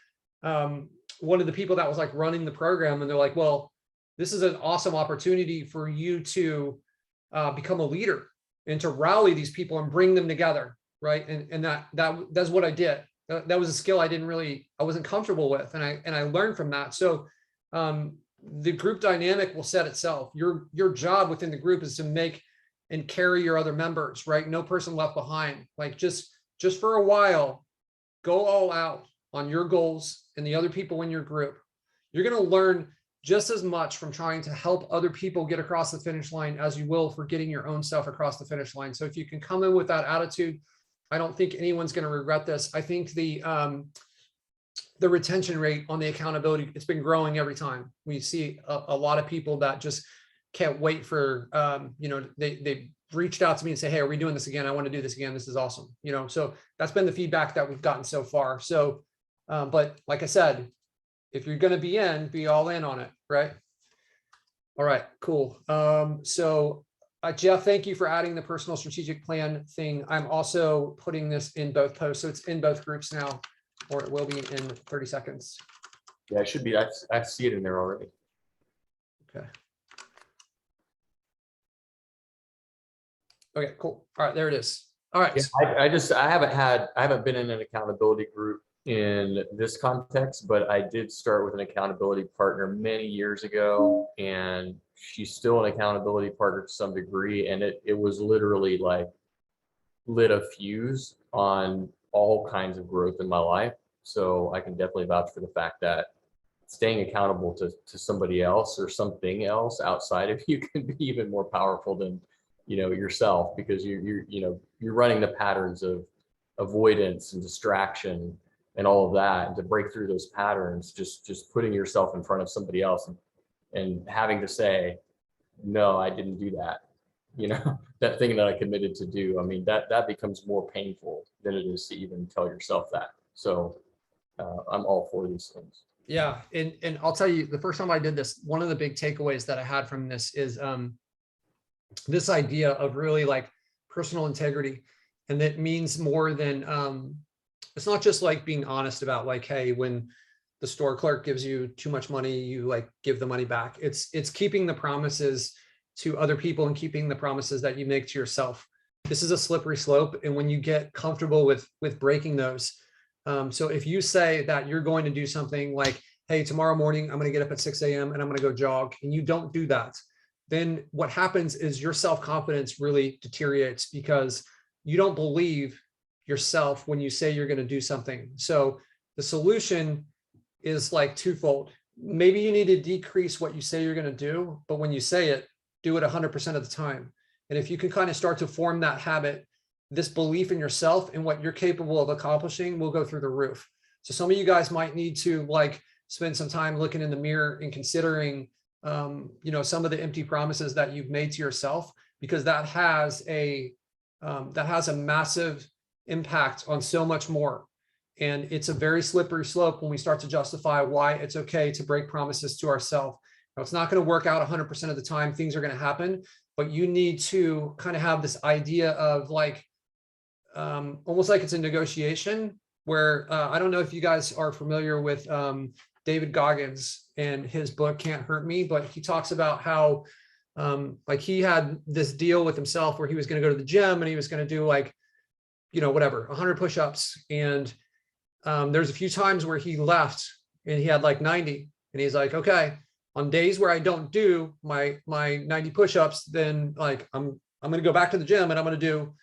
one of the people that was like running the program, and they're like, well, this is an awesome opportunity for you to become a leader and to rally these people and bring them together. Right. And that's what I did. That was a skill I wasn't comfortable with. And I learned from that. So the group dynamic will set itself. Your job within the group is to make and carry your other members, right? No person left behind. Like just for a while, go all out on your goals and the other people in your group. You're going to learn just as much from trying to help other people get across the finish line as you will for getting your own stuff across the finish line. So if you can come in with that attitude, I don't think anyone's going to regret this. I think the retention rate on the accountability, it's been growing every time. We see a lot of people that just can't wait for, you know, they reached out to me and say, hey, are we doing this again? I want to do this again. This is awesome. You know, so that's been the feedback that we've gotten so far. So, but like I said, if you're going to be all in on it, right? All right, cool. So Jeff, thank you for adding the personal strategic plan thing. I'm also putting this in both posts. So it's in both groups now, or it will be in 30 seconds. Yeah, it should be. I see it in there already. Okay. Okay, cool. All right, there it is. All right. Yeah, I haven't been in an accountability group in this context, but I did start with an accountability partner many years ago, and she's still an accountability partner to some degree. And it was literally like lit a fuse on all kinds of growth in my life. So I can definitely vouch for the fact that staying accountable to somebody else or something else outside of you can be even more powerful than, you know, yourself, because you're running the patterns of avoidance and distraction and all of that. And to break through those patterns, just putting yourself in front of somebody else and having to say, no, I didn't do that. You know, that thing that I committed to do. I mean, that becomes more painful than it is to even tell yourself that. So I'm all for these things. Yeah, and I'll tell you, the first time I did this, one of the big takeaways that I had from this is this idea of really like personal integrity. And that means more than, it's not just like being honest about like, hey, when the store clerk gives you too much money, you like give the money back. It's keeping the promises to other people and keeping the promises that you make to yourself. This is a slippery slope. And when you get comfortable with breaking those, so if you say that you're going to do something like, hey, tomorrow morning, I'm going to get up at 6 a.m. and I'm going to go jog, and you don't do that, then what happens is your self-confidence really deteriorates because you don't believe yourself when you say you're going to do something. So the solution is like twofold. Maybe you need to decrease what you say you're going to do, but when you say it, do it 100% of the time. And if you can kind of start to form that habit, this belief in yourself and what you're capable of accomplishing will go through the roof. So some of you guys might need to like spend some time looking in the mirror and considering, you know, some of the empty promises that you've made to yourself, because that has a massive impact on so much more. And it's a very slippery slope when we start to justify why it's okay to break promises to ourselves. Now, it's not going to work out 100% of the time. Things are going to happen, but you need to kind of have this idea of like, almost like it's a negotiation where I don't know if you guys are familiar with David Goggins and his book Can't Hurt Me, but he talks about how like he had this deal with himself where he was going to go to the gym and he was going to do like, you know, whatever, 100 push-ups. And there's a few times where he left and he had like 90, and he's like, okay, on days where I don't do my 90 push-ups, then like I'm going to go back to the gym and I'm going to do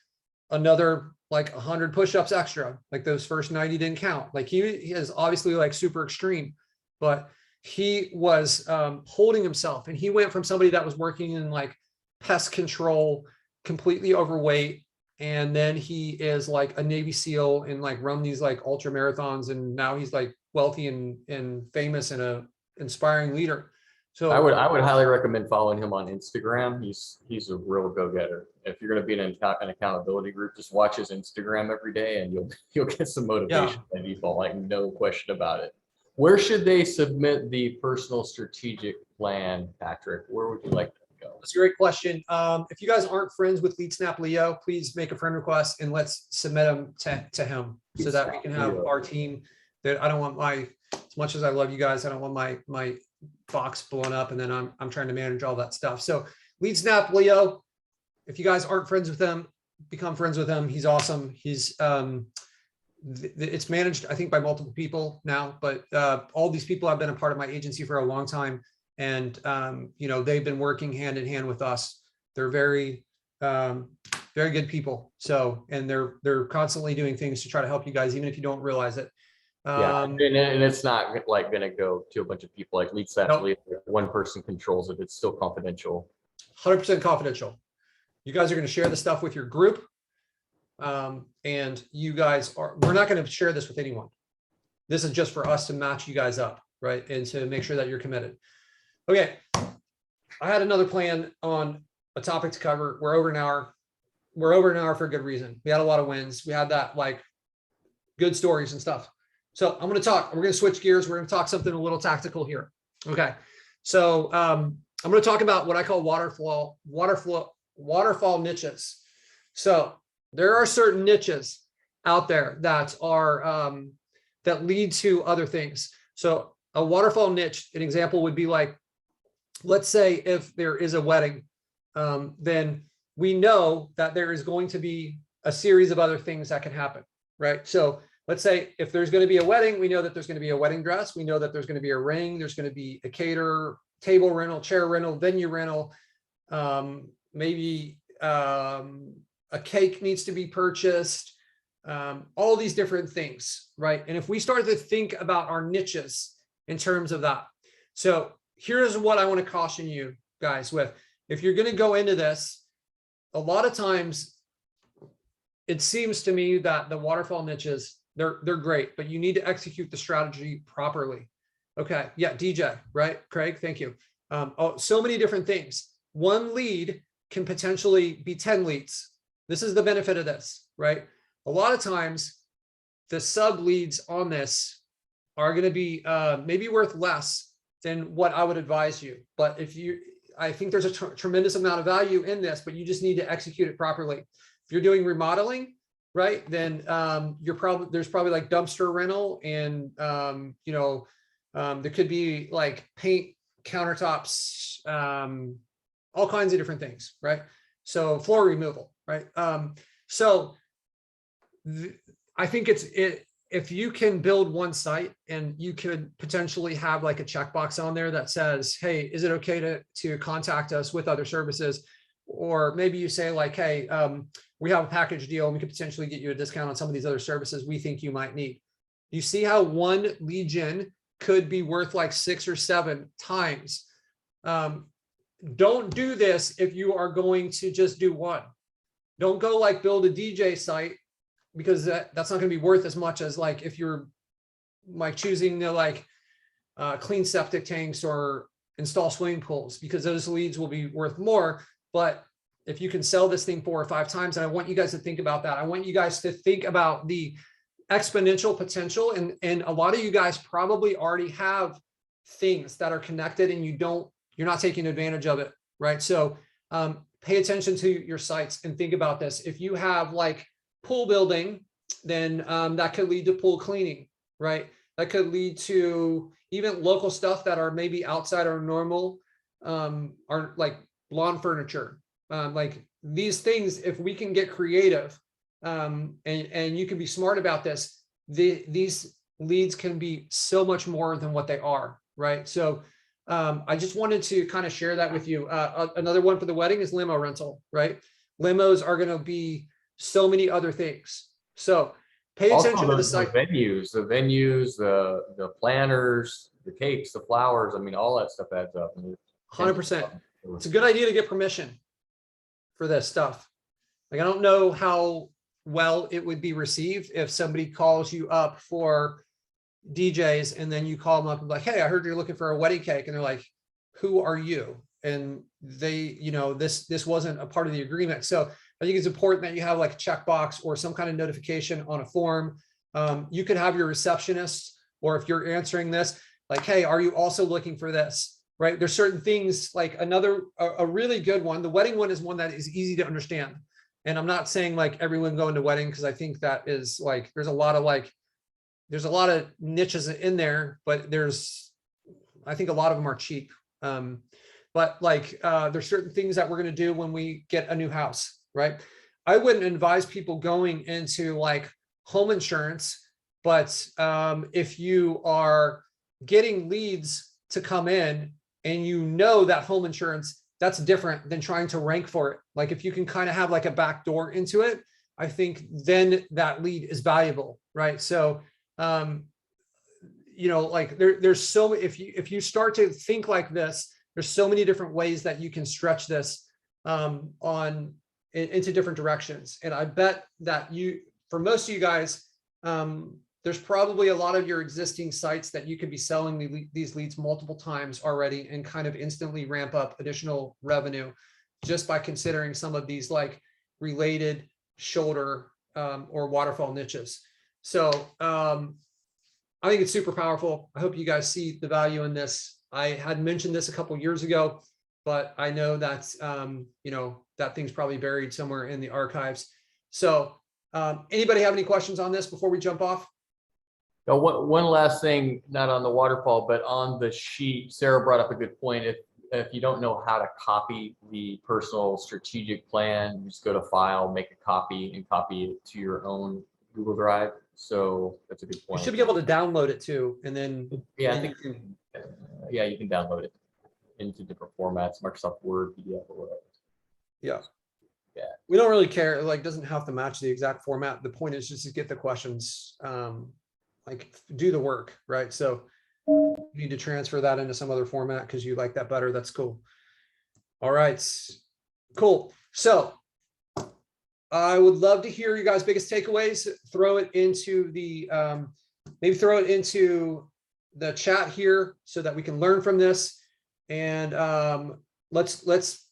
another like 100 push-ups extra. Like those first 90 didn't count. Like he is obviously like super extreme, but he was holding himself, and he went from somebody that was working in like pest control, completely overweight, and then he is like a Navy SEAL and like run these like ultra marathons, and now he's like wealthy and famous and a inspiring leader. So I would highly recommend following him on Instagram. He's a real go-getter. If you're going to be in an accountability group, just watch his Instagram every day, and you'll get some motivation by default, like no question about it. Where should they submit the personal strategic plan, Patrick? Where would you like to go? That's a great question. If you guys aren't friends with LeadSnap Leo, please make a friend request and let's submit them to him so that we can have our team. That I don't want as much as I love you guys, I don't want my box blown up and then I'm trying to manage all that stuff. So LeadSnap Leo, if you guys aren't friends with him, become friends with him. He's awesome. He's it's managed, I think, by multiple people now, but all these people have been a part of my agency for a long time. And, you know, they've been working hand in hand with us. They're very good people. So, and they're constantly doing things to try to help you guys, even if you don't realize it. Yeah, and it's not like going to go to a bunch of people like LeadSnap. Nope. One person controls it. It's still confidential. 100% confidential. You guys are going to share the stuff with your group. And you guys we're not going to share this with anyone. This is just for us to match you guys up, right? And to make sure that you're committed. Okay. I had another plan on a topic to cover. We're over an hour. We're over an hour for a good reason. We had a lot of wins. We had that like good stories and stuff. So I'm going to talk, we're going to switch gears. We're going to talk something a little tactical here. Okay. So I'm going to talk about what I call waterfall niches. So there are certain niches out there that are that lead to other things. So a waterfall niche, an example would be like, let's say if there is a wedding, then we know that there is going to be a series of other things that can happen, right? So let's say if there's going to be a wedding, we know that there's going to be a wedding dress. We know that there's going to be a ring. There's going to be a caterer, table rental, chair rental, venue rental. Maybe a cake needs to be purchased. All these different things, right? And if we start to think about our niches in terms of that, so here's what I want to caution you guys with. If you're going to go into this, a lot of times it seems to me that the waterfall niches, they're great, but you need to execute the strategy properly. Okay. Yeah. DJ, right? Craig, thank you. Oh, so many different things. One lead can potentially be 10 leads. This is the benefit of this, right? A lot of times the sub leads on this are going to be maybe worth less than what I would advise you. But I think there's a tremendous amount of value in this, but you just need to execute it properly. If you're doing remodeling, right, then there's probably like dumpster rental, and there could be like paint, countertops, all kinds of different things, right? So floor removal, right? I think if you can build one site and you could potentially have like a checkbox on there that says, hey, is it okay to contact us with other services? Or maybe you say like, hey, we have a package deal and we could potentially get you a discount on some of these other services we think you might need. You see how one lead gen could be worth like 6 or 7 times. Don't do this if you are going to just do one. Don't go like build a DJ site, because that's not going to be worth as much as like if you're like choosing to like clean septic tanks or install swimming pools, because those leads will be worth more. But if you can sell this thing 4 or 5 times, and I want you guys to think about that. I want you guys to think about the exponential potential. And a lot of you guys probably already have things that are connected and you're not taking advantage of it, right? So pay attention to your sites and think about this. If you have like pool building, then that could lead to pool cleaning, right? That could lead to even local stuff that are maybe outside our normal, are like lawn furniture. Like these things, if we can get creative and you can be smart about this, these leads can be so much more than what they are, right? So I just wanted to kind of share that with you. Another one for the wedding is limo rental, right? Limos are going to be so many other things. So pay attention to the site. The venues, the planners, the cakes, the flowers. I mean, all that stuff adds up. 100%. It's a good idea to get permission for this stuff. Like, I don't know how well it would be received if somebody calls you up for DJs and then you call them up and be like, hey, I heard you're looking for a wedding cake. And they're like, who are you? And they, this wasn't a part of the agreement. So I think it's important that you have like a checkbox or some kind of notification on a form. You could have your receptionist, or if you're answering this, like, hey, are you also looking for this? Right? There's certain things like a really good one. The wedding one is one that is easy to understand. And I'm not saying like everyone going to wedding, because I think that is like, there's a lot of niches in there, but I think a lot of them are cheap. But like, there's certain things that we're going to do when we get a new house, right? I wouldn't advise people going into like home insurance, but if you are getting leads to come in and that home insurance, that's different than trying to rank for it. Like if you can kind of have like a back door into it, I think then that lead is valuable, right? So, like there's so many, if you start to think like this, there's so many different ways that you can stretch this into different directions. And I bet that for most of you guys, there's probably a lot of your existing sites that you could be selling these leads multiple times already and kind of instantly ramp up additional revenue just by considering some of these like related shoulder or waterfall niches. So I think it's super powerful. I hope you guys see the value in this. I had mentioned this a couple of years ago. but I know that's, you know, that thing's probably buried somewhere in the archives. So anybody have any questions on this before we jump off? Now, one last thing, not on the waterfall, but on the sheet, Sarah brought up a good point. If you don't know how to copy the personal strategic plan, you just go to File, make a copy, and copy it to your own Google Drive. So that's a good You point. should be able to download it too, and then Yeah, I think yeah, you can download it into different formats, Microsoft Word, PDF, or whatever. yeah. Yeah. We don't really care. Like, doesn't have to match the exact format. The point is just to get the questions, like do the work, right? So you need to transfer that into some other format because you like that better. That's cool. All right, cool. So I would love to hear you guys' biggest takeaways. Throw it into the, maybe throw it into the chat here so that we can learn from this. And let's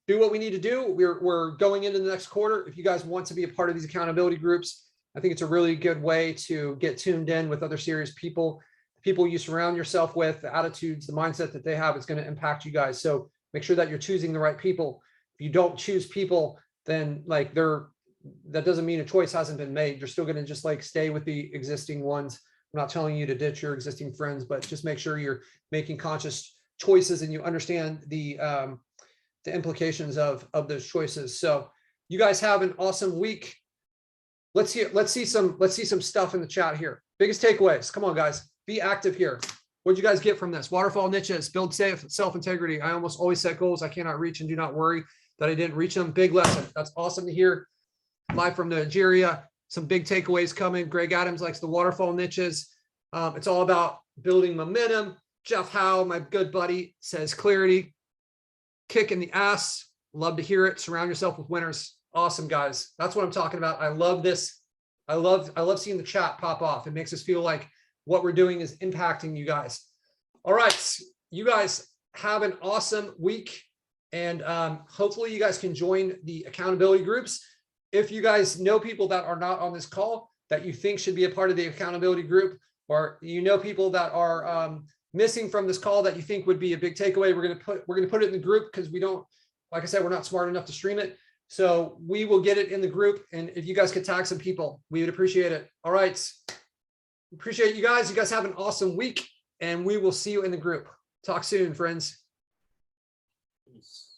do what we need to do. We're going into the next quarter. If you guys want to be a part of these accountability groups, I think it's a really good way to get tuned in with other serious people. The people you surround yourself with, the attitudes, the mindset that they have, is going to impact you guys. So make sure that you're choosing the right people. If you don't choose people, then like that doesn't mean a choice hasn't been made. You're still going to just like stay with the existing ones. I'm not telling you to ditch your existing friends, but just make sure you're making conscious choices and you understand the implications of those choices. So you guys have an awesome week. Let's see some stuff in the chat here. Biggest takeaways. Come on, guys. Be active here. What'd you guys get from this? Waterfall niches, build safe, self-integrity. I almost always set goals I cannot reach and do not worry that I didn't reach them. Big lesson. That's awesome to hear. Live from Nigeria. Some big takeaways coming. Greg Adams likes the waterfall niches. It's all about building momentum. Jeff Howe, my good buddy, says clarity. Kick in the ass. Love to hear it. Surround yourself with winners. Awesome, guys. That's what I'm talking about. I love this. I love seeing the chat pop off. It makes us feel like what we're doing is impacting you guys. All right. You guys have an awesome week. And hopefully you guys can join the accountability groups. If you guys know people that are not on this call that you think should be a part of the accountability group, or you know people that are missing from this call that you think would be a big takeaway, we're gonna put it in the group because we don't, like I said, we're not smart enough to stream it. So we will get it in the group. And if you guys could tag some people, we would appreciate it. All right. Appreciate you guys. You guys have an awesome week and we will see you in the group. Talk soon, friends. Peace.